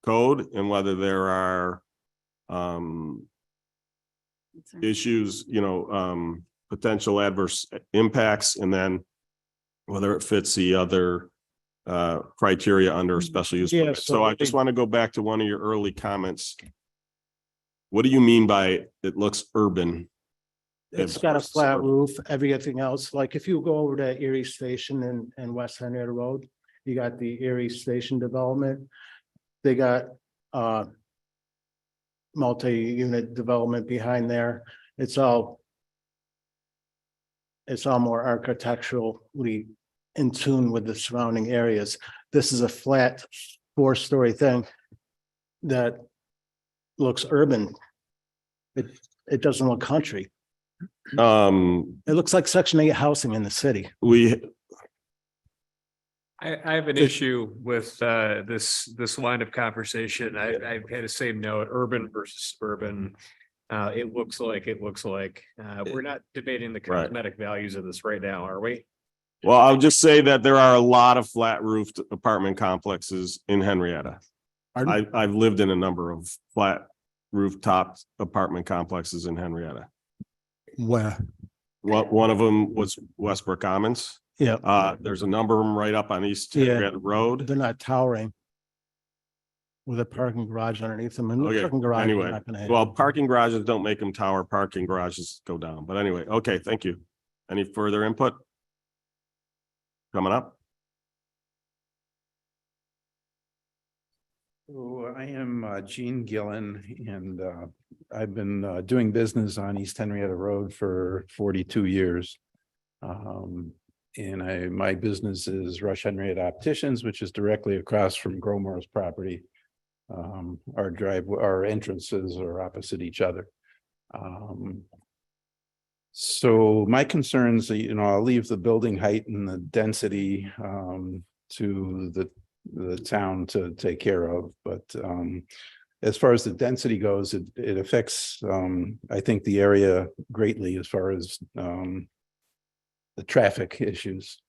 code and whether there are issues, potential adverse impacts, and then whether it fits the other criteria under special use. Yeah, permit. so So I I just think- want to go back to one of your early comments. What do you mean by it looks urban? it's got a flat roof, everything else. Like if you go over to Erie Station and West Henrietta Road, you got the Erie Station development. They got multi-unit development behind there. It's all more architecturally in tune with the surrounding areas. This is a flat 4-story thing that looks urban. It doesn't look country. It looks like Section 8 housing in the city. I have an issue with this line of conversation. I've had the same note, urban versus suburban. It looks like, we're not debating the Right. cosmetic values of this right now, are we? Well, I'll just say that there are a lot of flat roofed apartment complexes in Henrietta. Pardon? I've lived in a number of flat rooftop apartment complexes in Henrietta. Where, One of them was Westbrook Commons. yeah, There's a number of them right up on East Yeah. Henrietta Road. they're not towering with a parking garage underneath them. And the Okay, parking garage is anyway, not gonna have. well, parking garages don't make them tower, parking garages go down. But anyway, okay, thank you. Any further input? Coming up? So I am Gene Gillen, and I've been doing business on East Henrietta Road for 42 years. And my business is Rush Henrietta Opticians, which is directly across from Growmore's property. our entrances are opposite each other. So my concerns, I'll leave the building height and the density to the town to take care of, but as far as the density goes, it affects I think the area greatly as far as the traffic issues.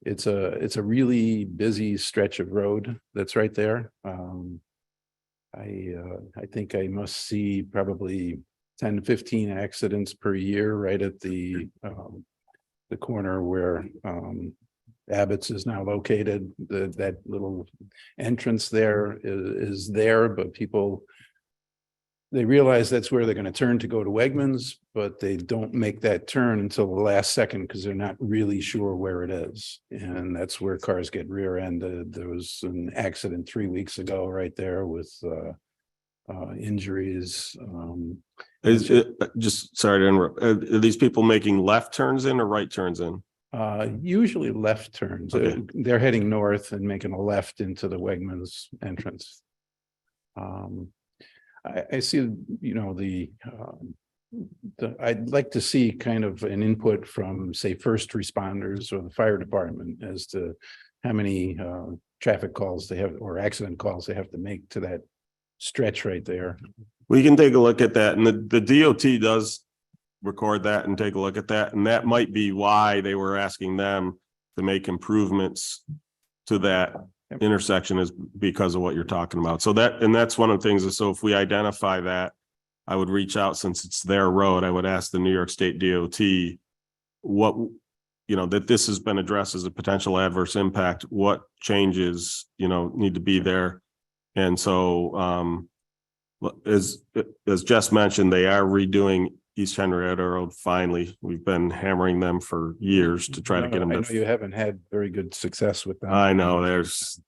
It's a really busy stretch of road that's right there. I think I must see probably 10 to 15 accidents per year right at the corner where Abbott's is now located. That little entrance there is there, but people, they realize that's where they're going to turn to go to Wegmans, but they don't make that turn until the last second because they're not really sure where it is. And that's where cars get rear-ended. There was an accident 3 weeks ago right there with injuries. Is it, just sorry to interrupt, are these people making left turns in or right turns in? Usually left turns. Okay. They're heading north and making a left into the Wegmans entrance. I see, I'd like to see kind of an input from, say, first responders or the fire department as to how many traffic calls they have or accident calls they have to make to that stretch right there. We can take a look at that, and the DOT does record that and take a look at that, and that might be why they were asking them to make improvements to that intersection, is because of what you're talking about. So that's one of the things. So if we identify that, I would reach out, since it's their road, I would ask the New York State DOT what, that this has been addressed as a potential adverse impact, what changes, need to be there. And so, as Jess mentioned, they are redoing East Henrietta Road. Finally, we've been hammering them for years to try to get them. I know you haven't had very good success with them. I know there's,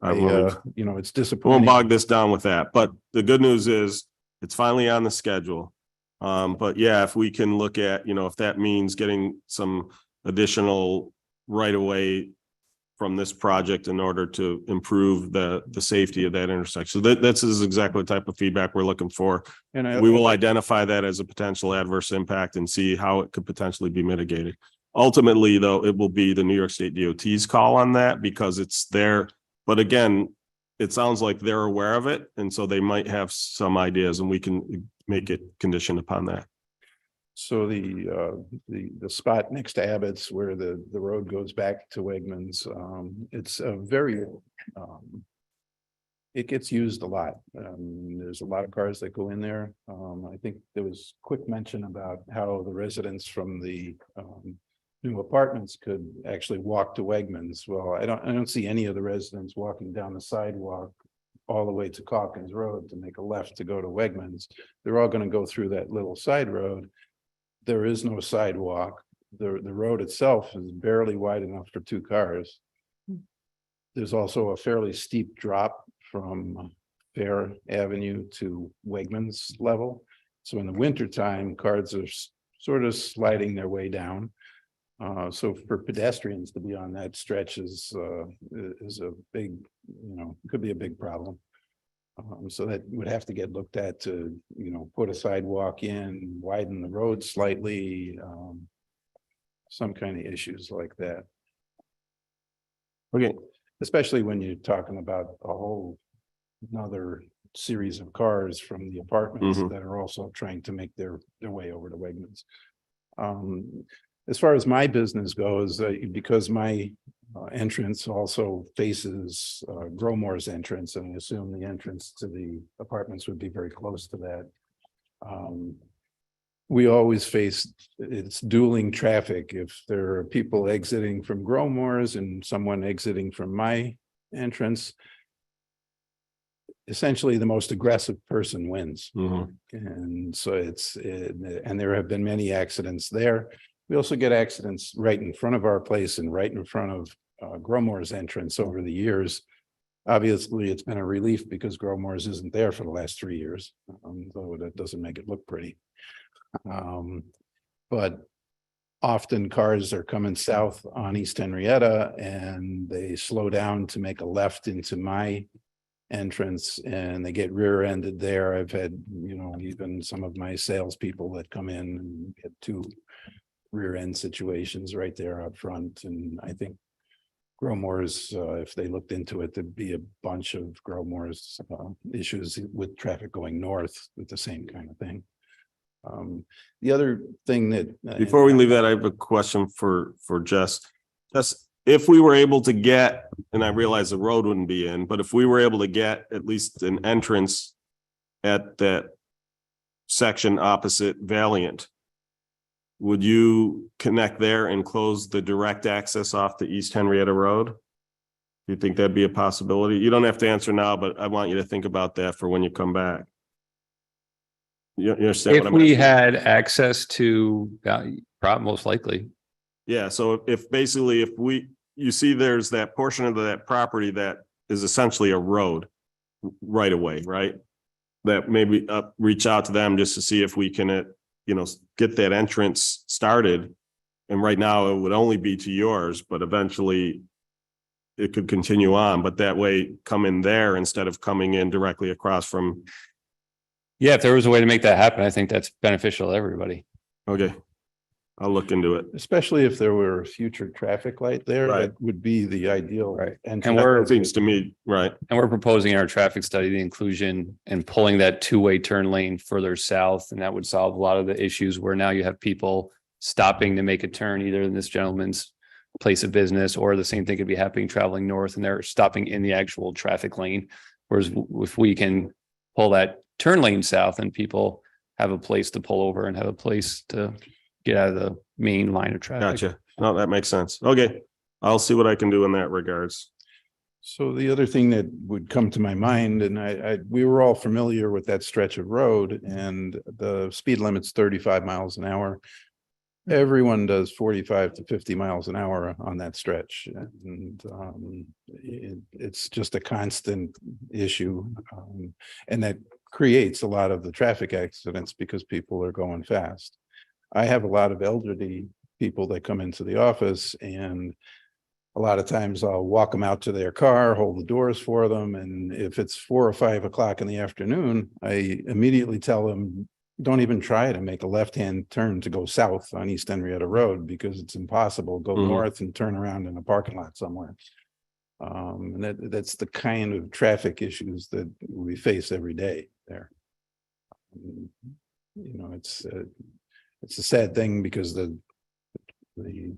it's disappointing. won't bog this down with that, but the good news is it's finally on the schedule. But yeah, if we can look at, if that means getting some additional right of way from this project in order to improve the safety of that intersection. So this is exactly the type of feedback we're looking for. And We will identify that as a potential adverse impact and see how it could potentially be mitigated. Ultimately, though, it will be the New York State DOT's call on that because it's there. But again, it sounds like they're aware of it. And so they might have some ideas, and we can make it conditioned upon that. So the spot next to Abbott's where the road goes back to Wegmans, it's a very, it gets used a lot. There's a lot of cars that go in there. I think there was quick mention about how the residents from the new apartments could actually walk to Wegmans. Well, I don't see any of the residents walking down the sidewalk all the way to Calkins Road to make a left to go to Wegmans. They're all going to go through that little side road. There is no sidewalk. The road itself is barely wide enough for two cars. There's also a fairly steep drop from Fair Avenue to Wegmans level. So in the wintertime, cars are sort of sliding their way down. So for pedestrians to be on that stretch is a big, could be a big problem. So that would have to get looked at to, put a sidewalk in, widen the road slightly, some kind of issues like that. Okay. Especially when you're talking about a whole another series of cars from the apartments that are also trying to make their way over to Wegmans. As far as my business goes, because my entrance also faces Growmore's entrance, and I assume the entrance to the apartments would be very close to that. We always face it's dueling traffic. If there are people exiting from Growmore's and someone exiting from my entrance, essentially the most aggressive person wins. And so and there have been many accidents there. We also get accidents right in front of our place and right in front of Growmore's entrance over the years. Obviously, it's been a relief because Growmore's isn't there for the last 3 years, though that doesn't make it look pretty. But often cars are coming south on East Henrietta and they slow down to make a left into my entrance and they get rear-ended there. I've had, even some of my salespeople that come in and get two rear end situations right there up front. And I think Growmore's, if they looked into it, there'd be a bunch of Growmore's issues with traffic going north with the same kind of thing. The other thing that. Before we leave that, I have a question for Jess. Jess, if we were able to get, and I realize the road wouldn't be in, but if we were able to get at least an entrance at that section opposite Valiant, would you connect there and close the direct access off the East Henrietta Road? Do you think that'd be a possibility? You don't have to answer now, but I want you to think about that for when you come back. You understand what If I'm we asking? had access to, most likely. Yeah, so if basically you see there's that portion of that property that is essentially a road right away, right? That maybe reach out to them just to see if we can, get that entrance started. And right now it would only be to yours, but eventually it could continue on, but that way come in there instead of coming in directly across from. Yeah, if there was a way to make that happen, I think that's beneficial to everybody. Okay. I'll look into it. Especially if there were a future traffic light there, Right. that would be the ideal. Right. entrance. And we're- It seems to me, right. And we're proposing in our traffic study, the inclusion and pulling that two-way turn lane further south. And that would solve a lot of the issues where now you have people stopping to make a turn either in this gentleman's place of business, or the same thing could be happening traveling north and they're stopping in the actual traffic lane. Whereas if we can pull that turn lane south and people have a place to pull over and have a place to get out of the main line of traffic. Gotcha. No, that makes sense. Okay. I'll see what I can do in that regards. So the other thing that would come to my mind, and we were all familiar with that stretch of road, and the speed limit's 35 miles an hour. Everyone does 45 to 50 miles an hour on that stretch. And it's just a constant issue. And that creates a lot of the traffic accidents because people are going fast. I have a lot of elderly people that come into the office, and a lot of times I'll walk them out to their car, hold the doors for them. And if it's 4 or 5 o'clock in the afternoon, I immediately tell them, don't even try to make a left-hand turn to go south on East Henrietta Road, because it's impossible. Go Mhm. north and turn around in a parking lot somewhere. And that's the kind of traffic issues that we face every day there. It's a sad thing because the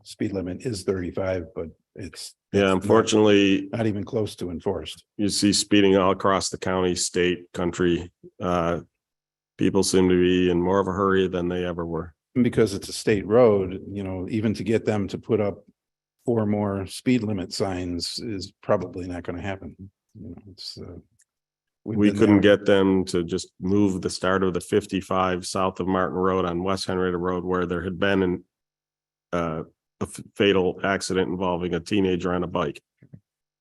speed limit is 35, but it's Yeah, unfortunately, not even close to enforced. you see speeding all across the county, state, country. People seem to be in more of a hurry than they ever were. And because it's a state road, even to get them to put up 4 more speed limit signs is probably not going to happen. We couldn't get them to just move the start of the 55 south of Martin Road on West Henrietta Road, where there had been a fatal accident involving a teenager on a bike.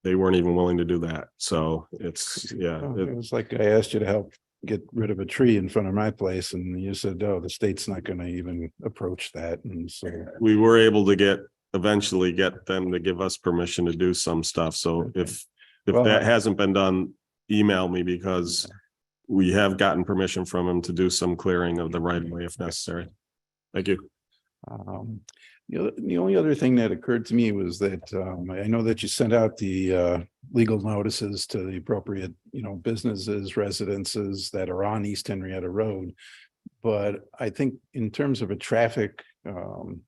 They weren't even willing to do that. So it's, It was like I asked you to help get rid of a tree in front of my place, and you said, "Oh, the state's not going to even approach that." And so we were able to eventually get them to give us permission to do some stuff. So if Well, that hasn't been done, email me, because we have gotten permission from him to do some clearing of the right of way if necessary. Thank you. The only other thing that occurred to me was that I know that you sent out the legal notices to the appropriate, businesses, residences that are on East Henrietta Road. But I think in terms of a traffic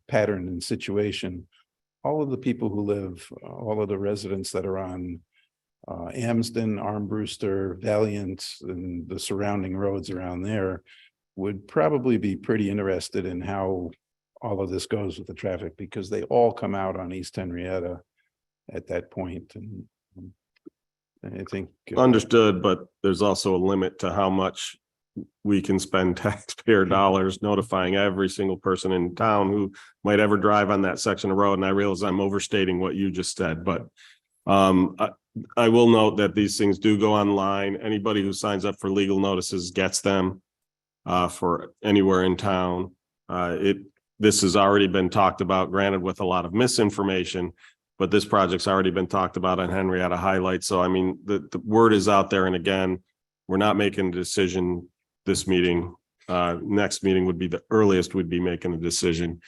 pattern and situation, all of the people who live, all of the residents that are on Amsden, Armbruster, Valiant, and the surrounding roads around there would probably be pretty interested in how all of this goes with the traffic, because they all come out on East Henrietta at that point. And I think. Understood, but there's also a limit to how much we can spend taxpayer dollars notifying every single person in town who might ever drive on that section of road. And I realize I'm overstating what you just said, but I will note that these things do go online. Anybody who signs up for legal notices gets them for anywhere in town. This has already been talked about, granted with a lot of misinformation, But this project's already been talked about on Henrietta Highlights. So I mean, the word is out there. And again, we're not making a decision this meeting. Next meeting would be the earliest we'd be making a decision.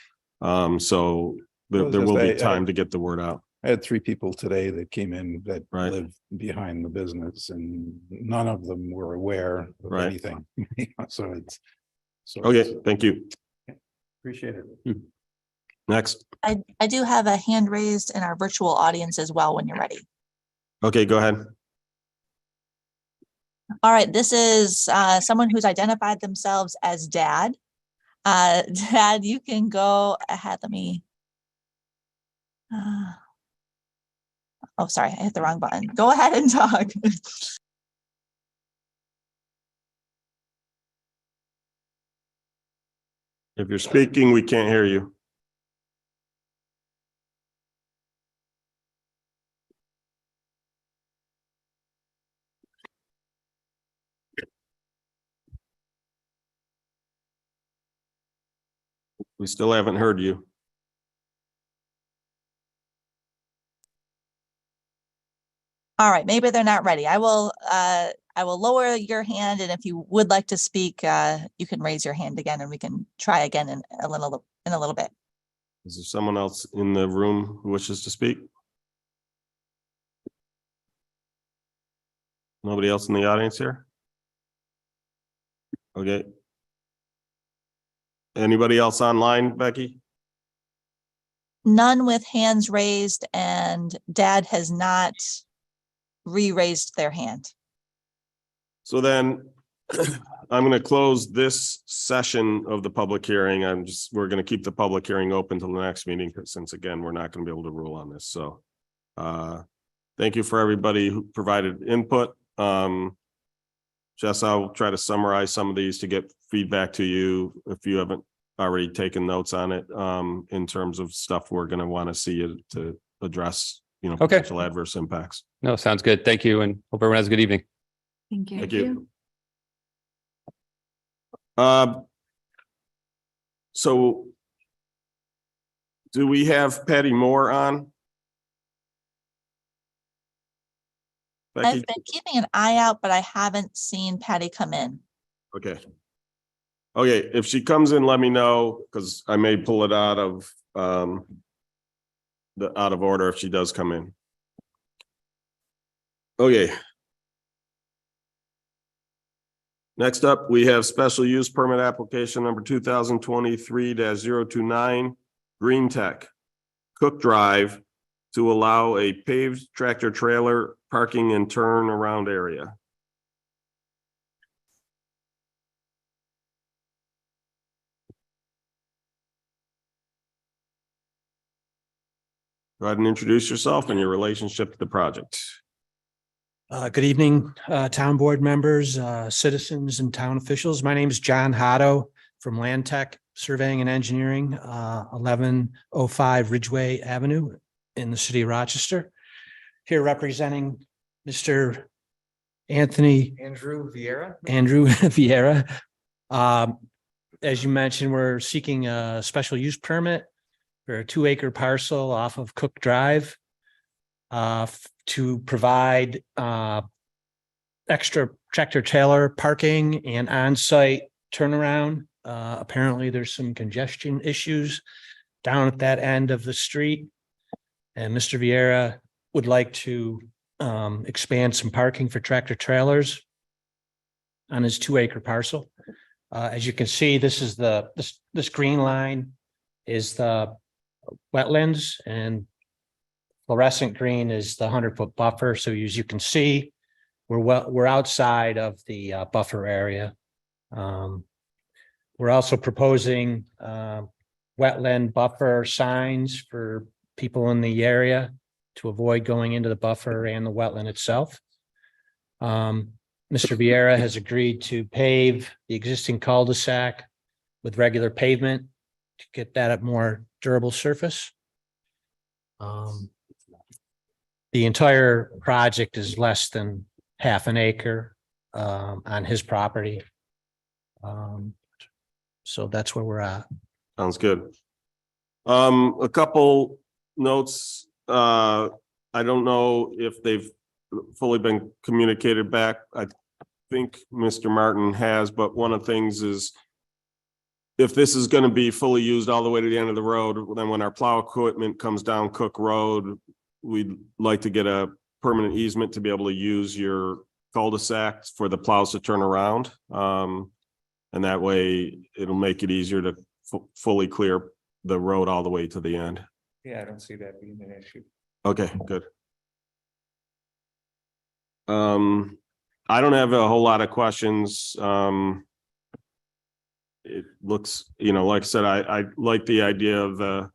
So there Well, will be just time to get the word out. I had 3 people today that came in that Right. live behind the business and none of them were aware of Right. anything. So it's. So Okay, thank you. appreciate it. Next. I do have a hand raised in our virtual audience as well when you're ready. Okay, go ahead. All right, this is someone who's identified themselves as Dad. Dad, you can go ahead. Let me. Oh, sorry, I hit the wrong button. Go ahead and talk. If you're speaking, we can't hear you. We still haven't heard you. All right, maybe they're not ready. I will lower your hand, and if you would like to speak, you can raise your hand again and we can try again in a little bit. Is there someone else in the room who wishes to speak? Nobody else in the audience here? Okay. Anybody else online, Becky? None with hands raised, and Dad has not re-raised their hand. So then I'm going to close this session of the public hearing. We're going to keep the public hearing open till the next meeting, since again, we're not going to be able to rule on this. So thank you for everybody who provided input. Jess, I'll try to summarize some of these to get feedback to you if you haven't already taken notes on it, in terms of stuff we're going to want to see you to address, Okay. potential adverse impacts. No, sounds good. Thank you, and hope everyone has a good evening. Thank you. Thank you. So do we have Patty Moore on? Becky? I've been keeping an eye out, but I haven't seen Patty come in. Okay. Okay, if she comes in, let me know, because I may pull it out of out of order if she does come in. Okay. Next up, we have special use permit application number 2023-029, Green Tech, Cook Drive, to allow a paved tractor trailer parking and turn around area. Go ahead and introduce yourself and your relationship to the project. Good evening, town board members, citizens and town officials. My name is John Hotto from Land Tech Surveying and Engineering, 1105 Ridgeway Avenue in the city of Rochester. Here representing Mr. Andrew Vieira. As you mentioned, we're seeking a special use permit for a 2-acre parcel off of Cook Drive to provide extra tractor trailer parking and on-site turnaround. Apparently, there's some congestion issues down at that end of the street. And Mr. Vieira would like to expand some parking for tractor trailers on his 2-acre parcel. As you can see, this is this green line is the wetlands, and fluorescent green is the 100-foot buffer. So as you can see, we're outside of the buffer area. We're also proposing wetland buffer signs for people in the area to avoid going into the buffer and the wetland itself. Mr. Vieira has agreed to pave the existing cul-de-sac with regular pavement to get that a more durable surface. The entire project is less than half an acre on his property. So that's where we're at. Sounds good. A couple notes I don't know if they've fully been communicated back. I think Mr. Martin has, but one of the things is if this is going to be fully used all the way to the end of the road, then when our plow equipment comes down Cook Road, we'd like to get a permanent easement to be able to use your cul-de-sac for the plows to turn around. And that way it'll make it easier to fully clear the road all the way to the end. Yeah, I don't see that being an issue. Okay, good. I don't have a whole lot of questions. It looks, like I said, I like the idea of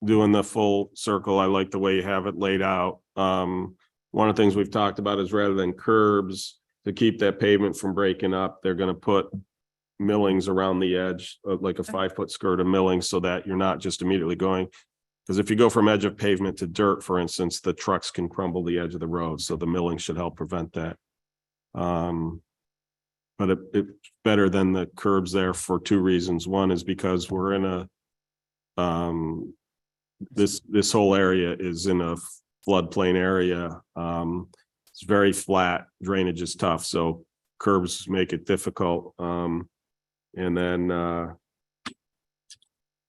doing the full circle. I like the way you have it laid out. One of the things we've talked about is rather than curbs, to keep that pavement from breaking up, they're gonna put millings around the edge, like a 5-foot skirt of milling, so that you're not just immediately going. Because if you go from edge of pavement to dirt, for instance, the trucks can crumble the edge of the road, so the milling should help prevent that. But it's better than the curbs there for two reasons. One is because we're in a, this whole area is in a floodplain area. It's very flat, drainage is tough, so curbs make it difficult. And then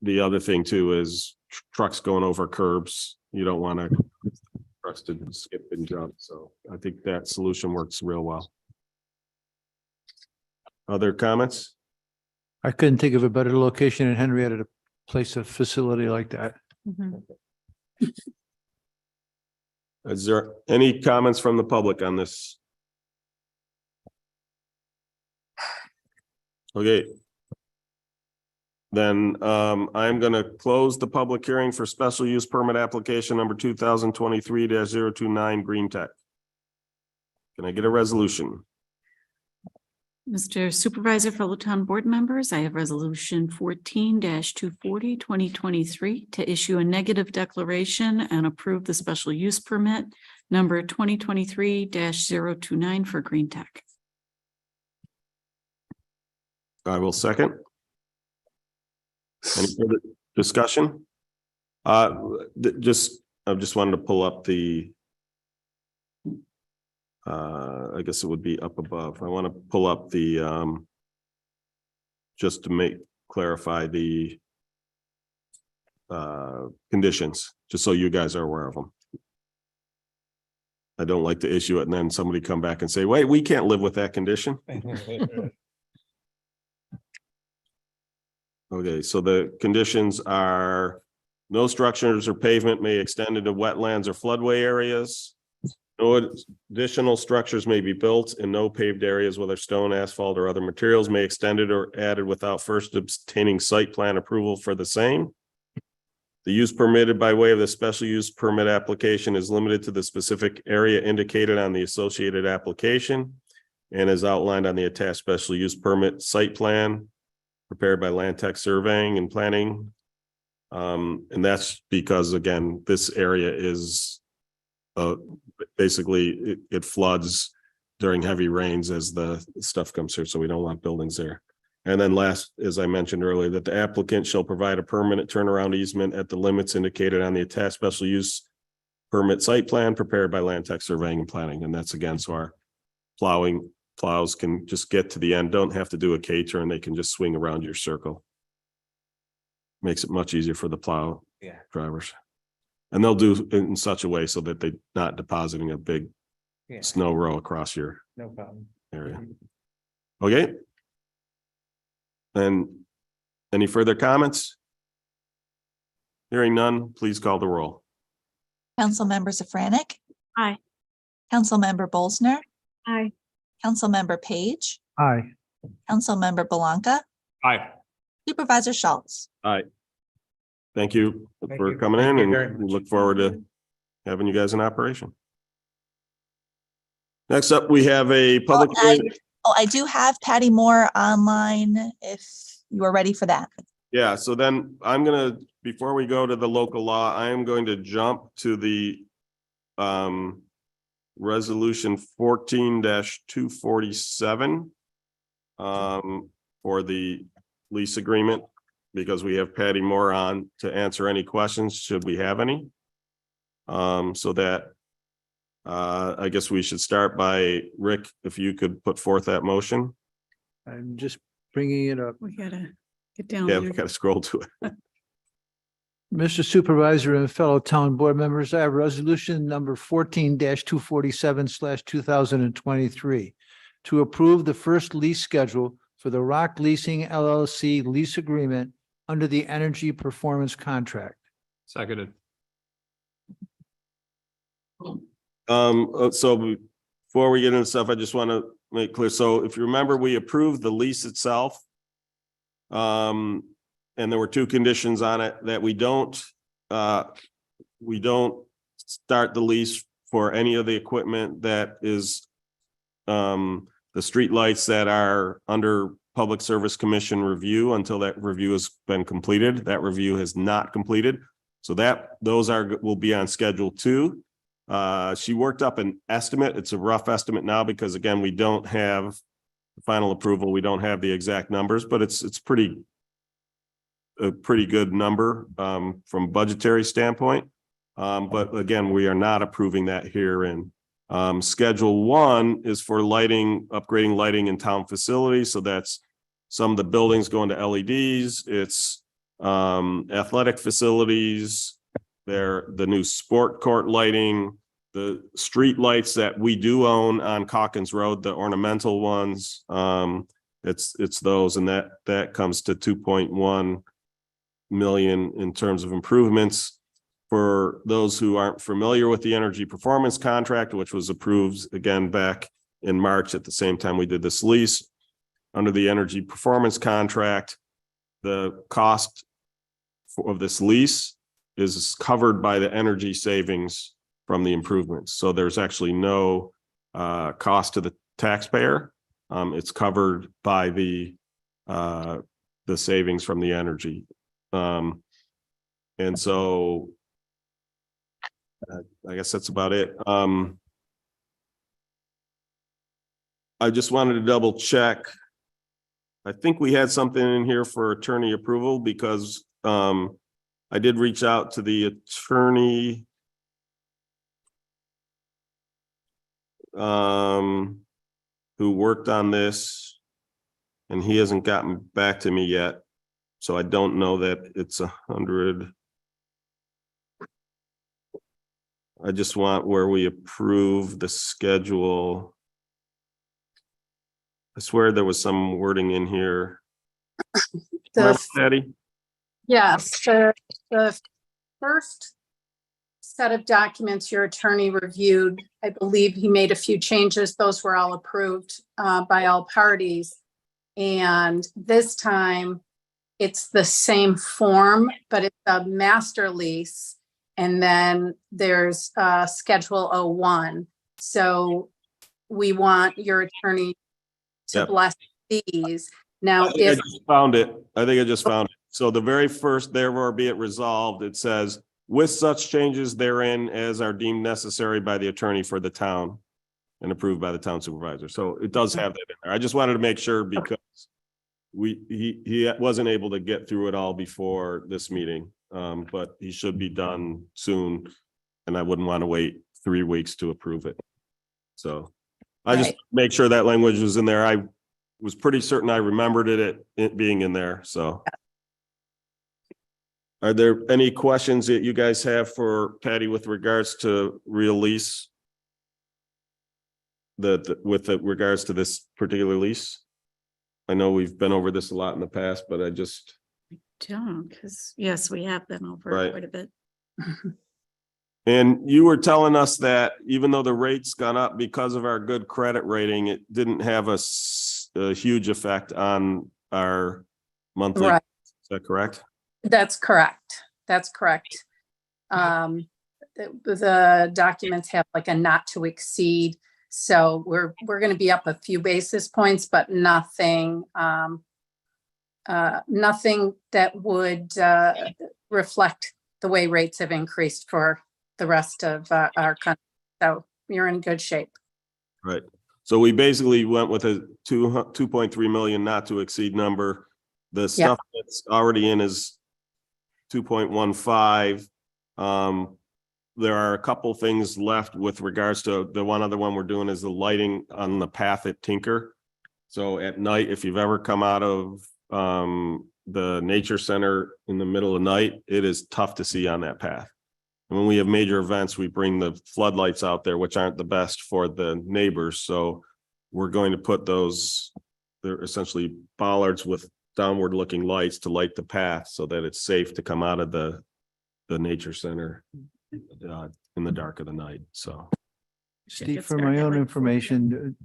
the other thing too is trucks going over curbs. You don't want trucks to skip and jump. So I think that solution works real well. Other comments? I couldn't think of a better location in Henrietta to place a facility like that. Mhm. Is there any comments from the public on this? Okay. Then I'm gonna close the public hearing for special use permit application number 2023-029 Green Tech. Can I get a resolution? Mr. Supervisor, fellow town board members, I have resolution 14-240, 2023 to issue a negative declaration and approve the special use permit number 2023-029 for Green Tech. I will second. Any further discussion? I just wanted to pull up the I guess it would be up above. I want to pull up the just to clarify the conditions, just so you guys are aware of them. I don't like to issue it and then somebody come back and say, wait, we can't live with that condition. Okay, so the conditions are no structures or pavement may extend into wetlands or floodway areas. No additional structures may be built and no paved areas, whether stone, asphalt, or other materials may extend it or added without first obtaining site plan approval for the same. The use permitted by way of the special use permit application is limited to the specific area indicated on the associated application and is outlined on the attached special use permit site plan prepared by Land Tech Surveying and Planning. And that's because, again, this area is basically it floods during heavy rains as the stuff comes through, so we don't want buildings there. And then last, as I mentioned earlier, that the applicant shall provide a permanent turnaround easement at the limits indicated on the attached special use permit site plan prepared by Land Tech Surveying and Planning. And that's again, so our plows can just get to the end, don't have to do a K-turn, they can just swing around your circle. Makes it much easier for the plow drivers. And they'll do it in such a way so that they're not depositing a big snow row across your No problem. area. Okay. And any further comments? Hearing none, please call the roll. Councilmember Safranik? Aye. Councilmember Bolsner? Aye. Councilmember Page? Aye. Councilmember Belanca? Aye. Supervisor Schultz? Aye. Thank you Thank for you. coming Thank in you very and much. we look forward to having you guys in operation. Next up, we have a public. I do have Patty Moore online if you are ready for that. Yeah, so then I'm gonna, before we go to the local law, I am going to jump to the resolution 14-247 for the lease agreement, because we have Patty Moore on to answer any questions, should we have any. So that I guess we should start by Rick, if you could put forth that motion. I'm just bringing it up. We gotta get down. Yeah, there. we gotta scroll to it. Mr. Supervisor and fellow town board members, I have resolution number 14-247/2023 to approve the first lease schedule for the Rock Leasing LLC lease agreement under the energy performance contract. Seconded. So before we get into stuff, I just want to make clear. So if you remember, we approved the lease itself. And there were two conditions on it that we don't start the lease for any of the equipment that is the streetlights that are under Public Service Commission review until that review has been completed. That review has not completed. So those will be on Schedule 2. She worked up an estimate. It's a rough estimate now because again, we don't have the final approval. We don't have the exact numbers, but it's a pretty good number from budgetary standpoint. But again, we are not approving that herein. Schedule 1 is for lighting, upgrading lighting in town facilities. So that's some of the buildings going to LEDs. It's athletic facilities. The new sport court lighting, the street lights that we do own on Calkins Road, the ornamental ones. It's those, and that comes to 2.1 million in terms of improvements. For those who aren't familiar with the energy performance contract, which was approved again back in March at the same time we did this lease. Under the energy performance contract, the cost of this lease is covered by the energy savings from the improvements. So there's actually no cost to the taxpayer. It's covered by the savings from the energy. And so I guess that's about it. I just wanted to double check. I think we had something in here for attorney approval because I did reach out to the attorney who worked on this, and he hasn't gotten back to me yet. So I don't know that it's 100. I just want where we approve the schedule. I swear there was some wording in here. Remember, Patty? Yes, the first set of documents your attorney reviewed, I believe he made a few changes. Those were all approved by all parties. And this time it's the same form, but it's a master lease. And then there's Schedule 01. So we want your attorney to bless these. Now, I just found it. I think I just found it. So the very first, therefore be it resolved, it says, with such changes therein as are deemed necessary by the attorney for the town and approved by the town supervisor. So it does have that in there. I just wanted to make sure because he wasn't able to get through it all before this meeting. But he should be done soon. And I wouldn't want to wait 3 weeks to approve it. So I just make sure that language was in there. I was pretty certain I remembered it being in there. So. Are there any questions that you guys have for Patty with regards to release? With regards to this particular lease? I know we've been over this a lot in the past, but I just. Don't, because yes, we have been over Right. quite a bit. And you were telling us that even though the rate's gone up because of our good credit rating, it didn't have a huge effect on our monthly. Right. Is that correct? That's correct. That's correct. The documents have like a not to exceed. So we're going to be up a few basis points, but nothing that would reflect the way rates have increased for the rest of our country. So you're in good shape. Right. So we basically went with a 2.3 million not to exceed number. The stuff that's already in is 2.15. there are a couple things left with regards to the one other one we're doing is the lighting on the path at Tinker. So at night, if you've ever come out of the nature center in the middle of the night, it is tough to see on that path. And when we have major events, we bring the floodlights out there, which aren't the best for the neighbors. So we're going to put those, they're essentially bollards with downward looking lights to light the path so that it's safe to come out of the nature center in the dark of the night. So Steve, for my own information,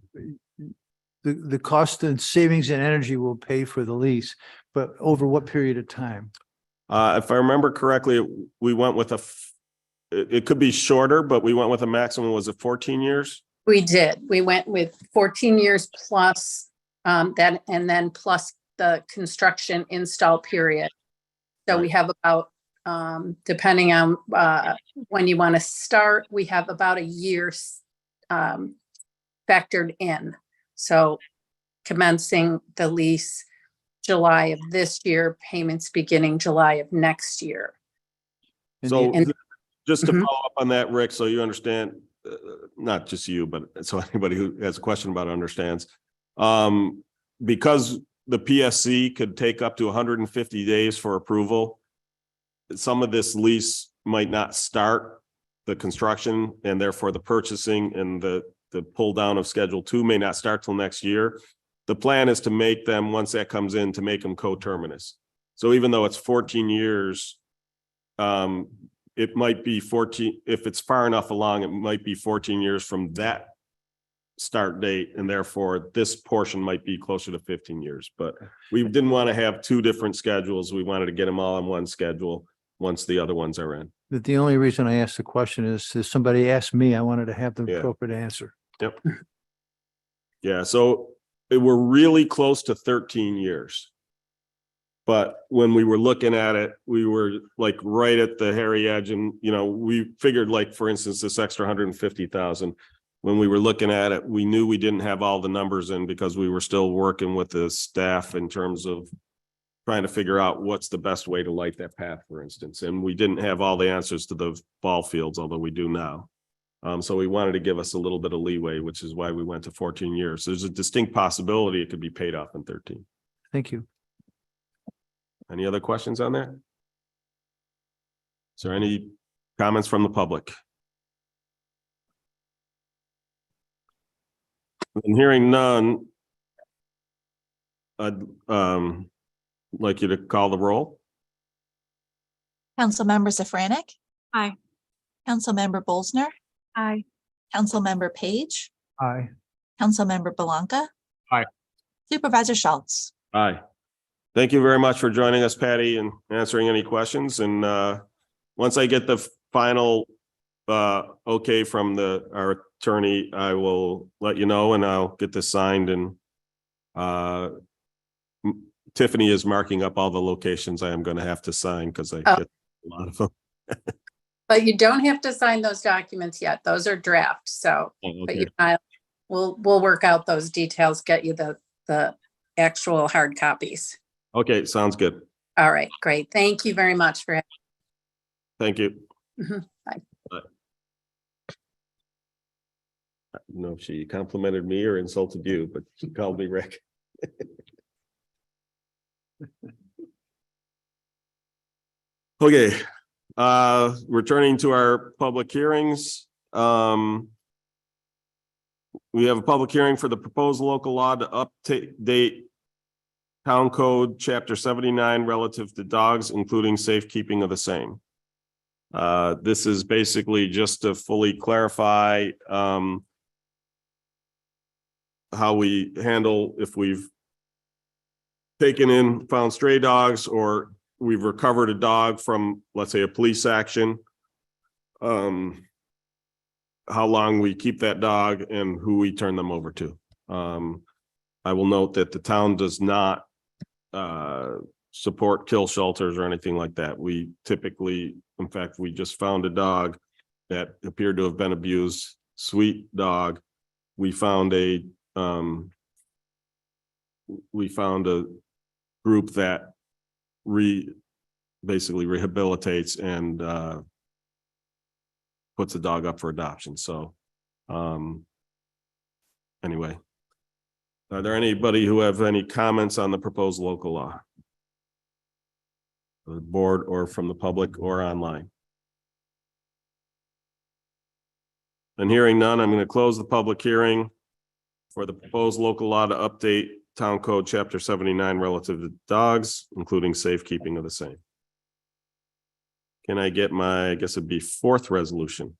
the cost and savings in energy will pay for the lease, but over what period of time? if I remember correctly, we went with it could be shorter, but we went with a maximum, was it 14 years? We did. We went with 14 years plus that, and then plus the construction install period. So we have about, depending on when you want to start, we have about a year factored in. So commencing the lease July of this year, payments beginning July of next year. So And- just to Mhm. follow up on that, Rick, so you understand, not just you, but so anybody who has a question about it understands. Because the PSC could take up to 150 days for approval, some of this lease might not start the construction, and therefore the purchasing and the pull down of Schedule 2 may not start till next year. The plan is to make them, once that comes in, to make them coterminous. So even though it's 14 years, it might be 14, if it's far enough along, it might be 14 years from that start date, and therefore this portion might be closer to 15 years. But we didn't want to have two different schedules. We wanted to get them all on one schedule once the other ones are in. But the only reason I asked the question is if somebody asked me, I wanted to have the Yeah. appropriate answer. Yep. Yeah, so we're really close to 13 years. But when we were looking at it, we were like right at the hairy edge, and we figured, like, for instance, this extra 150,000. When we were looking at it, we knew we didn't have all the numbers in because we were still working with the staff in terms of trying to figure out what's the best way to light that path, for instance. And we didn't have all the answers to the ball fields, although we do now. So we wanted to give us a little bit of leeway, which is why we went to 14 years. There's a distinct possibility it could be paid off in 13. Thank you. Any other questions on that? Is there any comments from the public? And hearing none, I'd like you to call the roll. Councilmember Safranik? Aye. Councilmember Bolsner? Aye. Councilmember Page? Aye. Councilmember Belanca? Aye. Supervisor Schultz? Aye. Thank you very much for joining us, Patty, and answering any questions. And once I get the final okay from our attorney, I will let you know, and I'll get this signed. And Tiffany is marking up all the locations I am going to have to sign because I get a lot of them. But you don't have to sign those documents yet. Those are draft. So, but we'll work out those details, get you the actual hard copies. Okay, sounds good. All right, great. Thank you very much for. Thank you. Mhm. Bye. Bye. I don't know if she complimented me or insulted you, but she called me Rick. Okay, returning to our public hearings. We have a public hearing for the proposed local law to update Town Code Chapter 79 relative to dogs, including safekeeping of the same. This is basically just to fully clarify how we handle if we've taken in, found stray dogs, or we've recovered a dog from, let's say, a police action. How long we keep that dog and who we turn them over to. I will note that the town does not support kill shelters or anything like that. We typically, in fact, we just found a dog that appeared to have been abused, sweet dog. We found a group that basically rehabilitates and puts a dog up for adoption. So, anyway. Are there anybody who have any comments on the proposed local law? The board or from the public or online? And hearing none, I'm going to close the public hearing for the proposed local law to update Town Code Chapter 79 relative to dogs, including safekeeping of the same. Can I get my, I guess it'd be fourth resolution?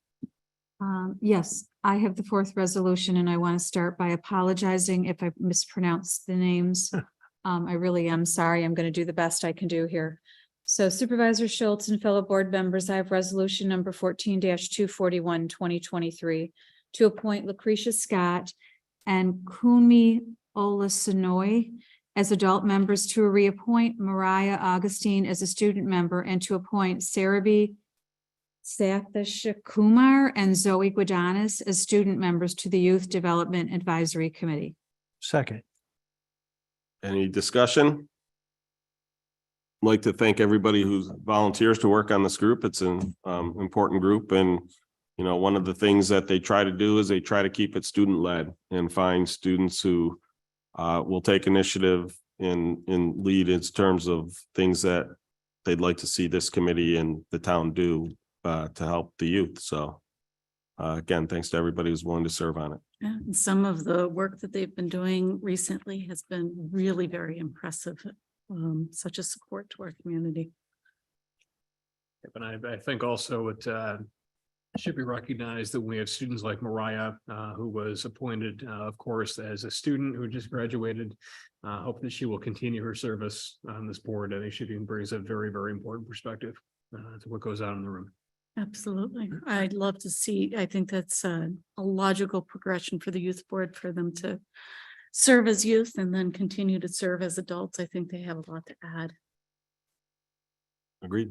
Yes, I have the fourth resolution and I want to start by apologizing if I mispronounced the names. I really am sorry. I'm going to do the best I can do here. So Supervisor Schultz and fellow board members, I have resolution number 14-241, 2023 to appoint Lucretia Scott and Kunmi Olasanoy as adult members, to reappoint Mariah Augustine as a student member, and to appoint Sarabhi Sathashakumar and Zoe Guadanis as student members to the Youth Development Advisory Committee. Second. Any discussion? I'd like to thank everybody who volunteers to work on this group. It's an important group, and you know, one of the things that they try to do is they try to keep it student led and find students who will take initiative in lead in terms of things that they'd like to see this committee and the town do to help the youth. So again, thanks to everybody who's willing to serve on it. Yeah, and some of the work that they've been doing recently has been really very impressive. Such a support to our community. And I think also it should be recognized that we have students like Mariah, who was appointed, of course, as a student who just graduated. Hope that she will continue her service on this board. I think she brings a very, very important perspective to what goes on in the room. Absolutely. I'd love to see, I think that's a logical progression for the youth board, for them to serve as youth and then continue to serve as adults. I think they have a lot to add. Agreed.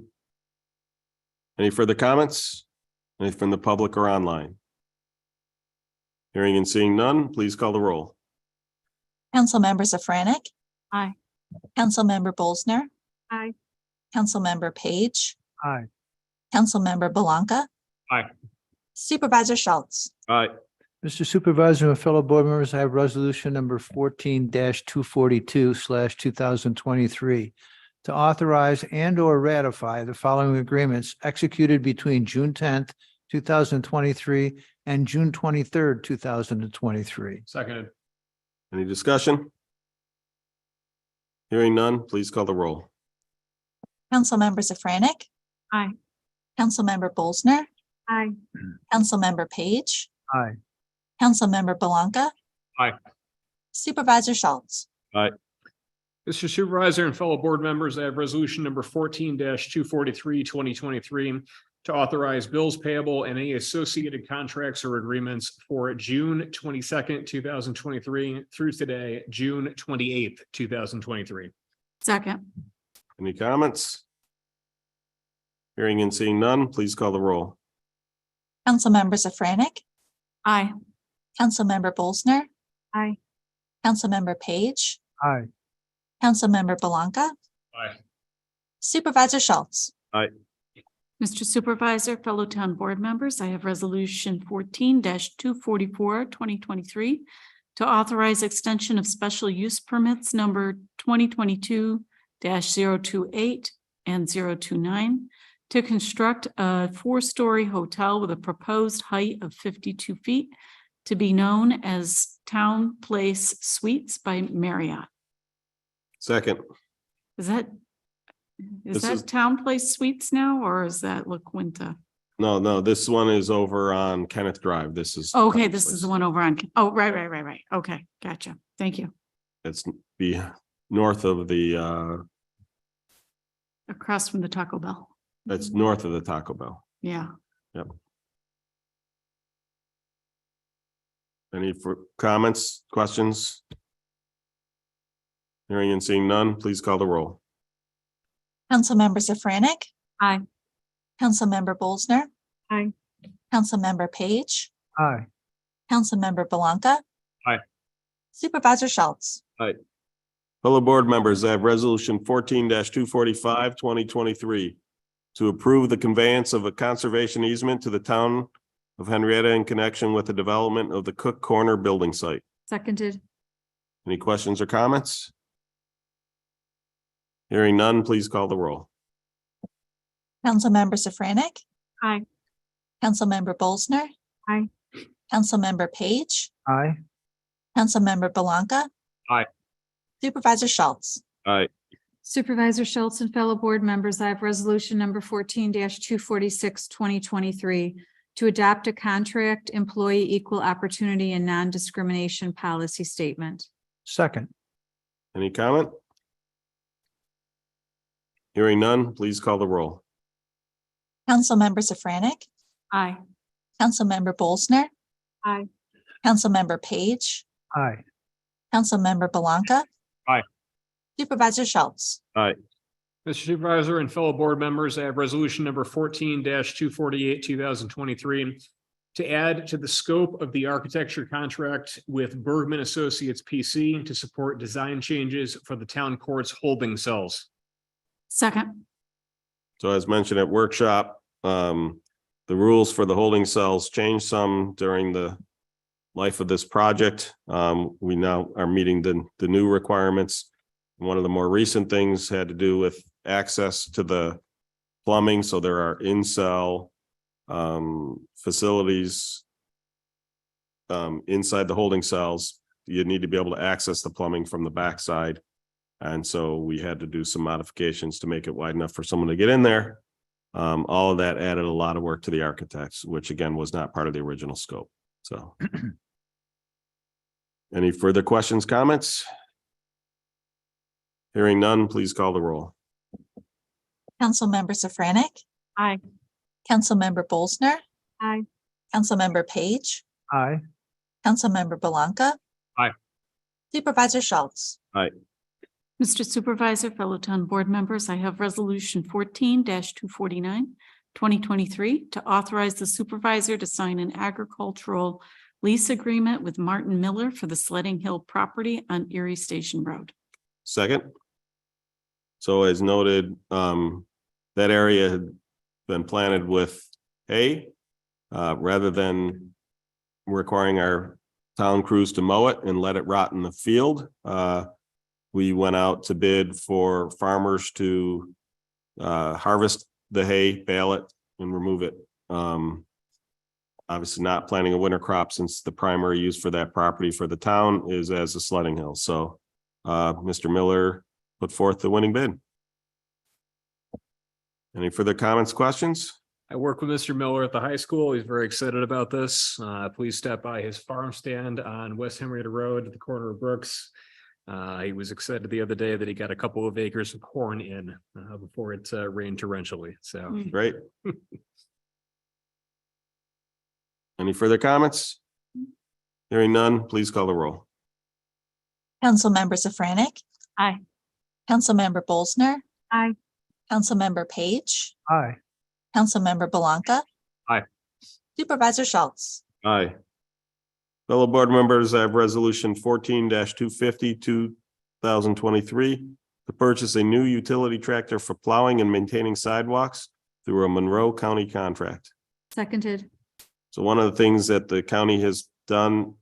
Any further comments? Any from the public or online? Hearing and seeing none, please call the roll. Councilmember Safranek? Aye. Councilmember Bolsner? Aye. Councilmember Page? Aye. Councilmember Belanca? Aye. Supervisor Schultz? Aye. Mr. Supervisor and fellow board members, I have resolution number 14-242/2023 to authorize and or ratify the following agreements executed between June 10th, 2023 and June 23rd, 2023. Seconded. Any discussion? Hearing none, please call the roll. Councilmember Safranek? Aye. Councilmember Bolsner? Aye. Councilmember Page? Aye. Councilmember Belanca? Aye. Supervisor Schultz? Mr. Supervisor and fellow board members, I have resolution number 14-243, 2023 to authorize bills payable and any associated contracts or agreements for June 22nd, 2023 through today, June 28th, 2023. Second. Any comments? Hearing and seeing none, please call the roll. Councilmember Safranek? Aye. Councilmember Bolsner? Aye. Councilmember Page? Aye. Councilmember Belanca? Aye. Supervisor Schultz? Mr. Supervisor, fellow town board members, I have resolution 14-244, 2023 to authorize extension of special use permits number 2022-028 and 029 to construct a 4-story hotel with a proposed height of 52 feet to be known as Town Place Suites by Marriott. Second. Is that This is- Town Place Suites now, or is that La Quinta? No, this one is over on Kenneth Drive. This is. Okay, this is the one over on, oh, right. Okay, gotcha. Thank you. It's be north of the, Across from the Taco Bell. it's north of the Taco Bell. Yeah. Any comments, questions? Hearing and seeing none, please call the roll. Councilmember Safranek? Aye. Councilmember Bolsner? Aye. Councilmember Page? Aye. Councilmember Belanca? Aye. Supervisor Schultz? Fellow board members, I have resolution 14-245, 2023 to approve the conveyance of a conservation easement to the town of Henrietta in connection with the development of the Cook Corner building site. Seconded. Any questions or comments? Hearing none, please call the roll. Councilmember Safranek? Aye. Councilmember Bolsner? Aye. Councilmember Page? Aye. Councilmember Belanca? Aye. Supervisor Schultz? Aye. Supervisor Schultz and fellow board members, I have resolution number 14-246, 2023 to adopt a contract employee equal opportunity and non-discrimination policy statement. Second. Any comment? Hearing none, please call the roll. Councilmember Safranek? Aye. Councilmember Bolsner? Aye. Councilmember Page? Aye. Councilmember Belanca? Aye. Supervisor Schultz? Aye. Mr. Supervisor and fellow board members, I have resolution number 14-248, 2023 to add to the scope of the architecture contract with Bergman Associates PC to support design changes for the town court's holding cells. Second. So as mentioned at workshop, the rules for the holding cells changed some during the life of this project. We now are meeting the new requirements. One of the more recent things had to do with access to the plumbing. So there are in-cell facilities inside the holding cells. You need to be able to access the plumbing from the backside. And so we had to do some modifications to make it wide enough for someone to get in there. All of that added a lot of work to the architects, which again was not part of the original scope. So any further questions, comments? Hearing none, please call the roll. Councilmember Safranek? Aye. Councilmember Bolsner? Aye. Councilmember Page? Aye. Councilmember Belanca? Aye. Supervisor Schultz? Aye. Mr. Supervisor, fellow town board members, I have resolution 14-249, 2023 to authorize the supervisor to sign an agricultural lease agreement with Martin Miller for the Sledding Hill property on Erie Station Road. Second. So as noted, that area had been planted with hay, rather than requiring our town crews to mow it and let it rot in the field. We went out to bid for farmers to harvest the hay, bale it, and remove it. Obviously not planting a winter crop, since the primary use for that property for the town is as a sledding hill. So Mr. Miller put forth the winning bid. Any further comments, questions? I work with Mr. Miller at the high school. He's very excited about this. Please stop by his farm stand on West Henrietta Road at the corner of Brooks. He was excited the other day that he got a couple of acres of corn in before it rained torrentially. So Great. Any further comments? Hearing none, please call the roll. Councilmember Safranek? Aye. Councilmember Bolsner? Aye. Councilmember Page? Aye. Councilmember Belanca? Aye. Supervisor Schultz? Aye. Fellow board members, I have resolution 14-250, 2023 to purchase a new utility tractor for plowing and maintaining sidewalks through a Monroe County contract. Seconded. So one of the things that the county has done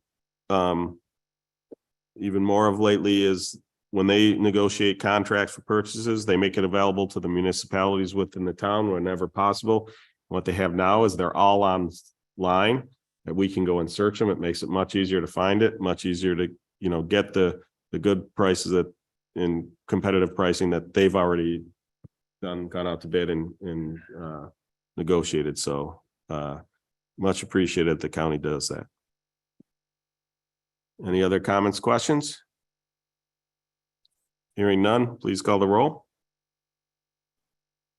even more of lately is when they negotiate contracts for purchases, they make it available to the municipalities within the town whenever possible. What they have now is they're all online, that we can go and search them. It makes it much easier to find it, much easier to, get the good prices that in competitive pricing that they've already gone out to bid and negotiated. So much appreciated the county does that. Any other comments, questions? Hearing none, please call the roll.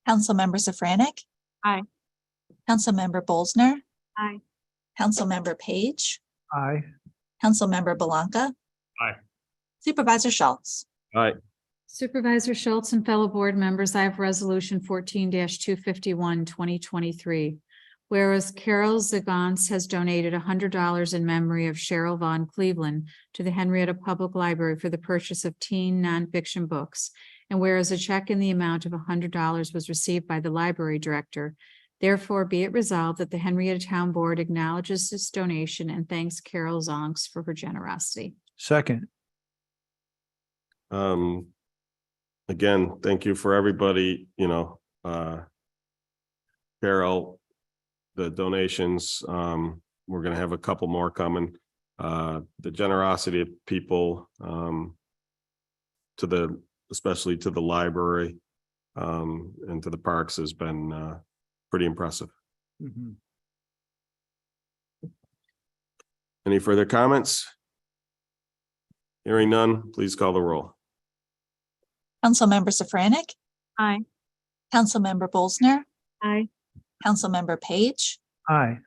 Councilmember Safranek? Aye. Councilmember Bolsner? Aye. Councilmember Page? Aye. Councilmember Belanca? Aye. Supervisor Schultz? Aye. Supervisor Schultz and fellow board members, I have resolution 14-251, 2023. Whereas Carol Zagance has donated $100 in memory of Cheryl Vaughn Cleveland to the Henrietta Public Library for the purchase of teen nonfiction books. And whereas a check in the amount of $100 was received by the library director, therefore be it resolved that the Henrietta Town Board acknowledges this donation and thanks Carol Zonks for her generosity. Second. Again, thank you for everybody, Carol, the donations, we're gonna have a couple more coming. The generosity of people, especially to the library, and to the parks has been, pretty impressive. Any further comments? Hearing none, please call the roll. Councilmember Safranik, Aye. Councilmember Bolsner, Aye. Councilmember Page, Aye.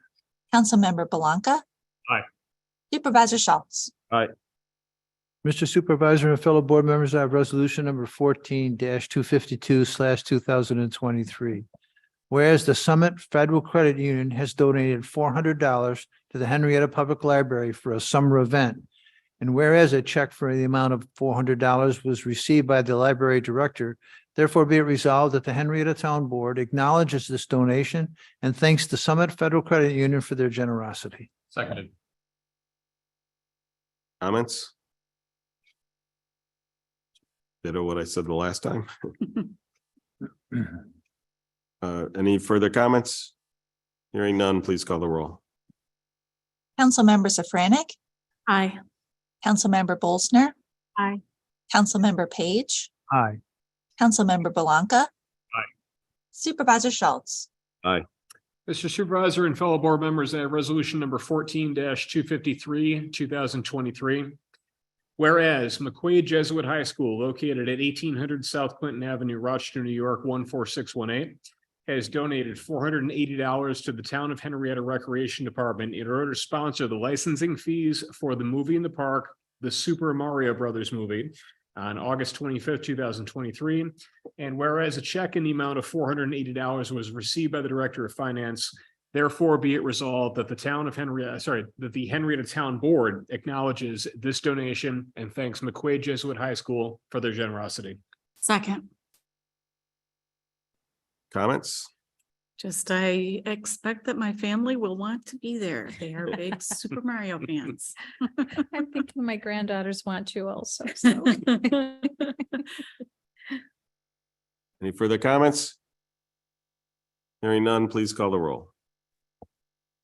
Councilmember Belanca. Aye. Supervisor Schultz. Mr. Supervisor and fellow board members, I have resolution number 14-252/2023. Whereas the Summit Federal Credit Union has donated $400 to the Henrietta Public Library for a summer event. And whereas a check for the amount of $400 was received by the library director, therefore be it resolved that the Henrietta Town Board acknowledges this donation and thanks the Summit Federal Credit Union for their generosity. Seconded. Comments? Ditto what I said the last time. Any further comments? Hearing none, please call the roll. Councilmember Safranik, Aye. Councilmember Bolsner. Aye. Councilmember Page, Aye. Councilmember Belanca. Aye. Supervisor Schultz. Mr. Supervisor and fellow board members, I have resolution number 14-253, 2023. Whereas McQuaid Jesuit High School, located at 1800 South Clinton Avenue, Rochester, New York, 14618, has donated $480 to the Town of Henrietta Recreation Department in order to sponsor the licensing fees for the movie in the park, the Super Mario Brothers movie, on August 25th, 2023. And whereas a check in the amount of $480 was received by the Director of Finance, therefore be it resolved that the the Henrietta Town Board acknowledges this donation and thanks McQuaid Jesuit High School for their generosity. Second. Comments? Just, I expect that my family will want to be there. They are big Super Mario fans. I'm thinking my granddaughters want to also, so. Any further comments? Hearing none, please call the roll.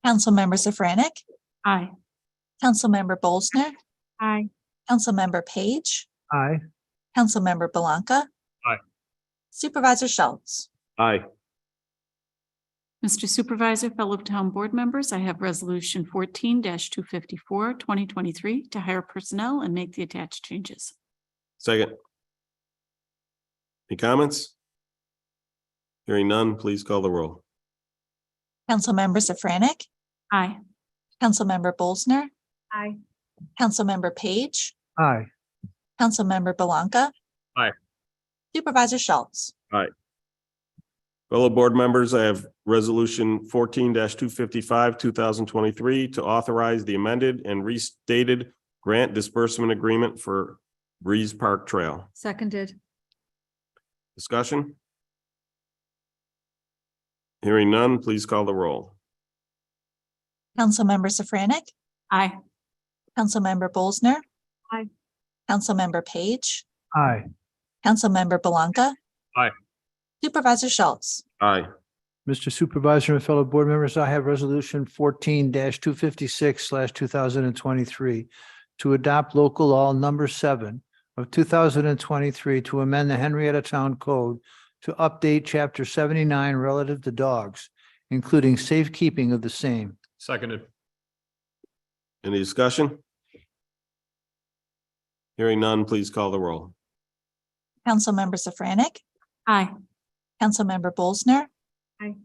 Councilmember Safranik, Aye. Councilmember Bolsner. Aye. Councilmember Page, Aye. Councilmember Belanca. Aye. Supervisor Schultz. Aye. Mr. Supervisor, fellow town board members, I have resolution 14-254, 2023 to hire personnel and make the attached changes. Second. Any comments? Hearing none, please call the roll. Councilmember Safranik, Aye. Councilmember Bolsner. Aye. Councilmember Page, Aye. Councilmember Belanca. Aye. Supervisor Schultz. Fellow board members, I have resolution 14-255, 2023 to authorize the amended and restated grant disbursement agreement for Breeze Park Trail. Seconded. Discussion? Hearing none, please call the roll. Councilmember Safranik, Aye. Councilmember Bolsner. Aye. Councilmember Page, Aye. Councilmember Belanca. Aye. Supervisor Schultz. Aye. Mr. Supervisor and fellow board members, I have resolution 14-256/2023 to adopt local law number 7 of 2023 to amend the Henrietta Town Code to update chapter 79 relative to dogs, including safekeeping of the same. Seconded. Any discussion? Hearing none, please call the roll. Councilmember Safranik, Aye. Councilmember Bolsner. Aye.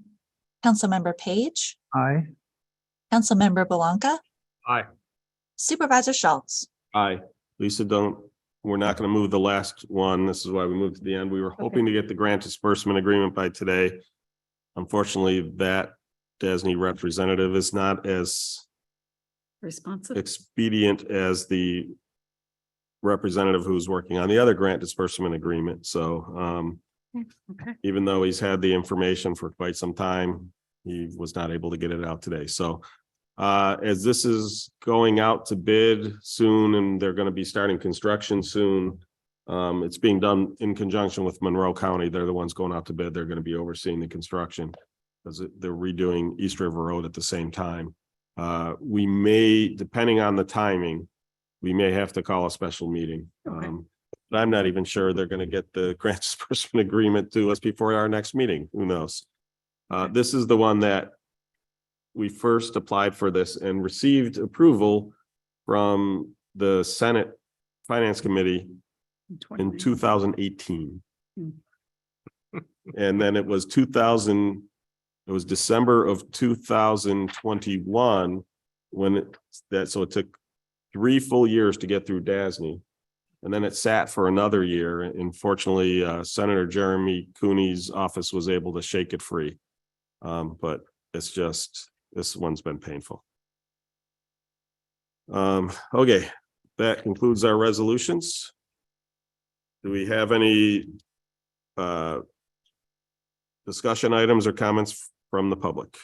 Councilmember Page, Aye. Councilmember Belanca. Aye. Supervisor Schultz. Aye. Lisa, we're not going to move the last one. This is why we moved to the end. We were hoping to get the grant disbursement agreement by today. Unfortunately, that DESNY representative is not as Responsive. expedient as the representative who's working on the other grant disbursement agreement. So Okay. even though he's had the information for quite some time, he was not able to get it out today. So as this is going out to bid soon and they're going to be starting construction soon, it's being done in conjunction with Monroe County. They're the ones going out to bid. They're going to be overseeing the construction because they're redoing East River Road at the same time. We may, depending on the timing, we may have to call a special meeting. Okay. But I'm not even sure they're going to get the grant disbursement agreement to us before our next meeting. Who knows? This is the one that we first applied for this and received approval from the Senate Finance Committee in 2018. And then it was December of 2021 when so it took 3 full years to get through DASNY. And then it sat for another year. And fortunately, Senator Jeremy Cooney's office was able to shake it free. But it's just, this one's been painful. Okay, that concludes our resolutions. Do we have any discussion items or comments from the public?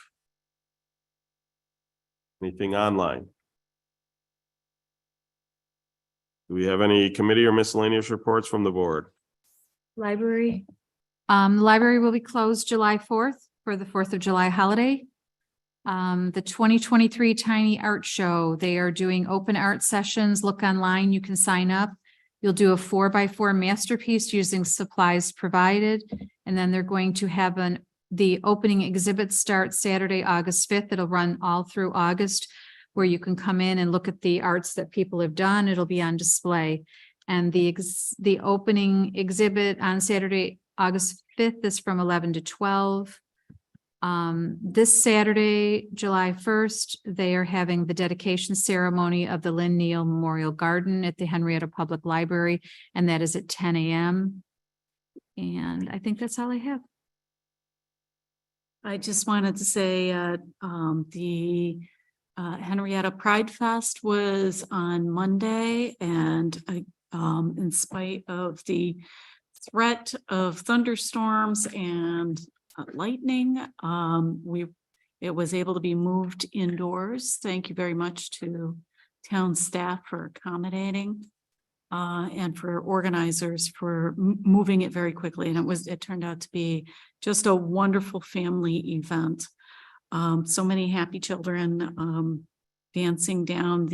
Anything online? Do we have any committee or miscellaneous reports from the board? Library. The library will be closed July 4th for the 4th of July holiday. The 2023 Tiny Art Show, they are doing open art sessions. Look online, you can sign up. You'll do a 4x4 masterpiece using supplies provided. And then they're going to have the opening exhibit start Saturday, August 5th. It'll run all through August, where you can come in and look at the arts that people have done. It'll be on display. And the opening exhibit on Saturday, August 5th is from 11 to 12. This Saturday, July 1st, they are having the dedication ceremony of the Lynn Neal Memorial Garden at the Henrietta Public Library, and that is at 10 a.m. And I think that's all I have. I just wanted to say, the Henrietta Pride Fest was on Monday, and in spite of the threat of thunderstorms and lightning, it was able to be moved indoors. Thank you very much to town staff for accommodating and for organizers for moving it very quickly. And it turned out to be just a wonderful family event. So many happy children dancing down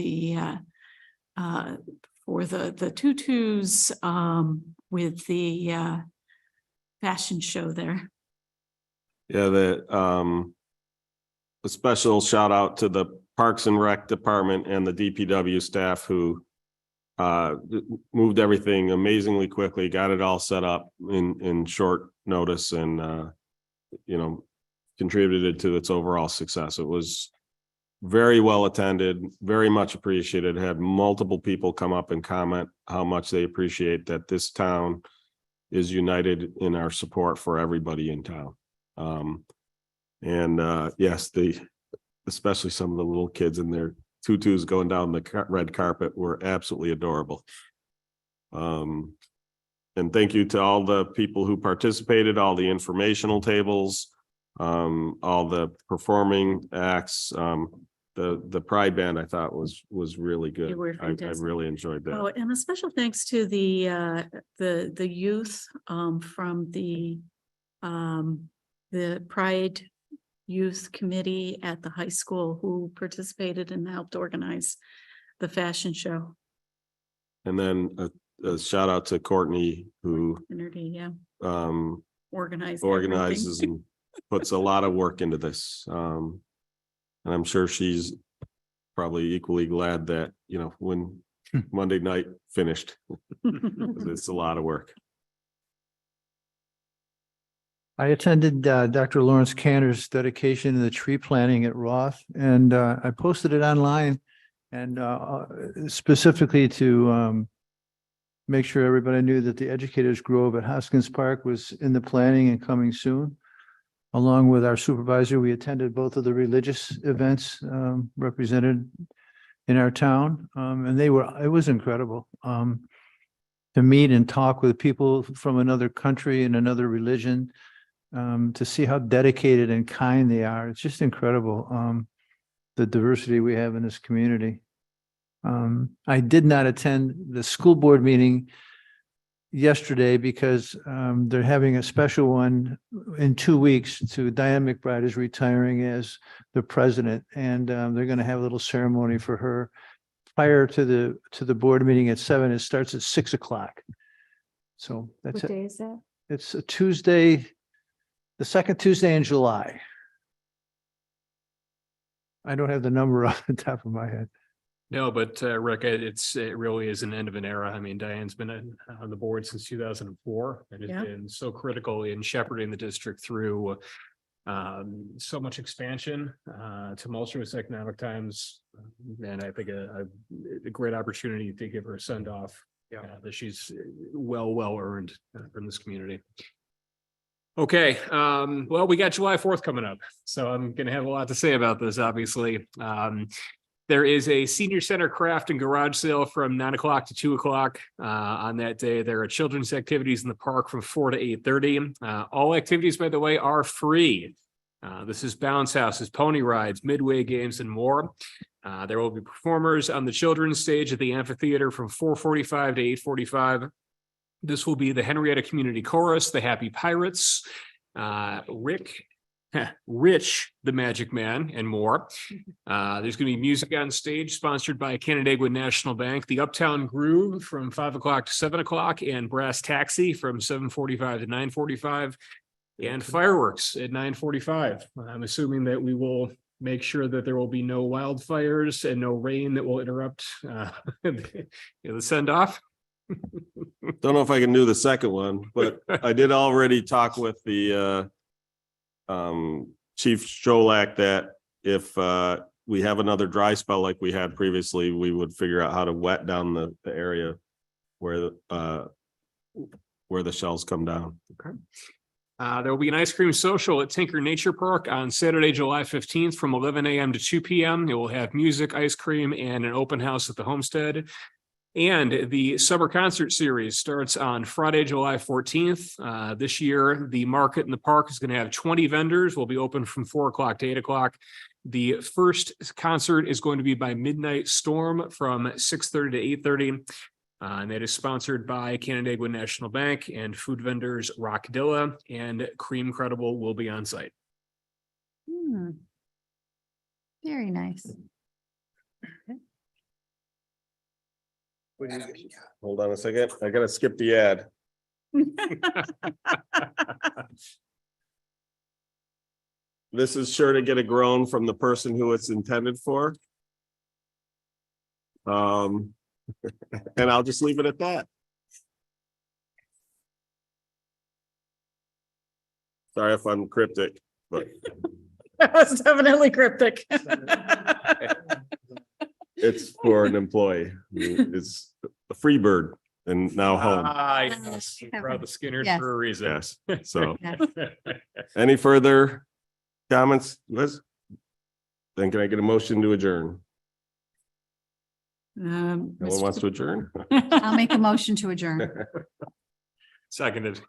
for the tutus with the fashion show there. Yeah, a special shout out to the Parks and Rec Department and the DPW staff who moved everything amazingly quickly, got it all set up in short notice, and contributed to its overall success. It was very well attended, very much appreciated. Had multiple people come up and comment how much they appreciate that this town is united in our support for everybody in town. Yes, especially some of the little kids in their tutus going down the red carpet were absolutely adorable. And thank you to all the people who participated, all the informational tables, all the performing acts. The Pride Band I thought was really good. They were I fantastic. really enjoyed that. Oh, and a special thanks to the youth from the Pride Youth Committee at the high school who participated and helped organize the fashion show. And then a shout out to Courtney who Yeah, organizes everything. and puts a lot of work into this. And I'm sure she's probably equally glad that, when Monday night finished, 'cause it's a lot of work. I attended Dr. Lawrence Cantor's dedication of the tree planting at Roth, and I posted it online and specifically to make sure everybody knew that the Educators Grove at Hoskins Park was in the planning and coming soon. Along with our supervisor, we attended both of the religious events represented in our town. And it was incredible. To meet and talk with people from another country and another religion, to see how dedicated and kind they are. It's just incredible. The diversity we have in this community. I did not attend the school board meeting yesterday because they're having a special one in 2 weeks. Diane McBride is retiring as the president, and they're going to have a little ceremony for her prior to the board meeting at 7. It starts at 6 o'clock. So that's What it. day is that? It's a Tuesday, the second Tuesday in July. I don't have the number off the top of my head. No, but Rick, it really is an end of an era. I mean, Diane's been on the board since 2004 and has Yeah. been so critical in shepherding the district through so much expansion, tumultuous economic times. And I think a great opportunity to give her a send off. That she's well earned from this community. Okay, well, we got July 4th coming up, so I'm gonna have a lot to say about this, obviously. There is a senior center craft and garage sale from 9 o'clock to 2 o'clock. On that day, there are children's activities in the park from 4 to 8:30. All activities, by the way, are free. This is bounce houses, pony rides, midway games, and more. There will be performers on the children's stage at the amphitheater from 4:45 to 8:45. This will be the Henrietta Community Chorus, the Happy Pirates, Rich, the Magic Man, and more. There's going to be music on stage sponsored by Canandaigua National Bank, the Uptown Groove from 5 o'clock to 7 o'clock, and Brass Taxi from 7:45 to 9:45, and fireworks at 9:45. I'm assuming that we will make sure that there will be no wildfires and no rain that will interrupt the send off. Don't know if I can do the second one, but I did already talk with the Chief Strolak that if we have another dry spell like we had previously, we would figure out how to wet down the area where the shells come down. Okay. There will be an ice cream social at Tinker Nature Park on Saturday, July 15th from 11 a.m. to 2 p.m. It will have music, ice cream, and an open house at the homestead. And the summer concert series starts on Friday, July 14th. This year, the market in the park is going to have 20 vendors. Will be open from 4 o'clock to 8 o'clock. The first concert is going to be by Midnight Storm from 6:30 to 8:30. And that is sponsored by Canandaigua National Bank and food vendors Rockdilla and Cream Credible will be on site. Very nice. Hold on a second. I gotta skip the ad. This is sure to get a groan from the person who it's intended for. And I'll just leave it at that. Sorry if I'm cryptic, but That was definitely cryptic. it's for an employee. It's a free bird and now home. Yes, we brought the Skinner Yes. for a reason. Yes, so Yes. any further comments, Liz? Then can I get a motion to adjourn? No one wants to adjourn? I'll make a motion to adjourn. Seconded.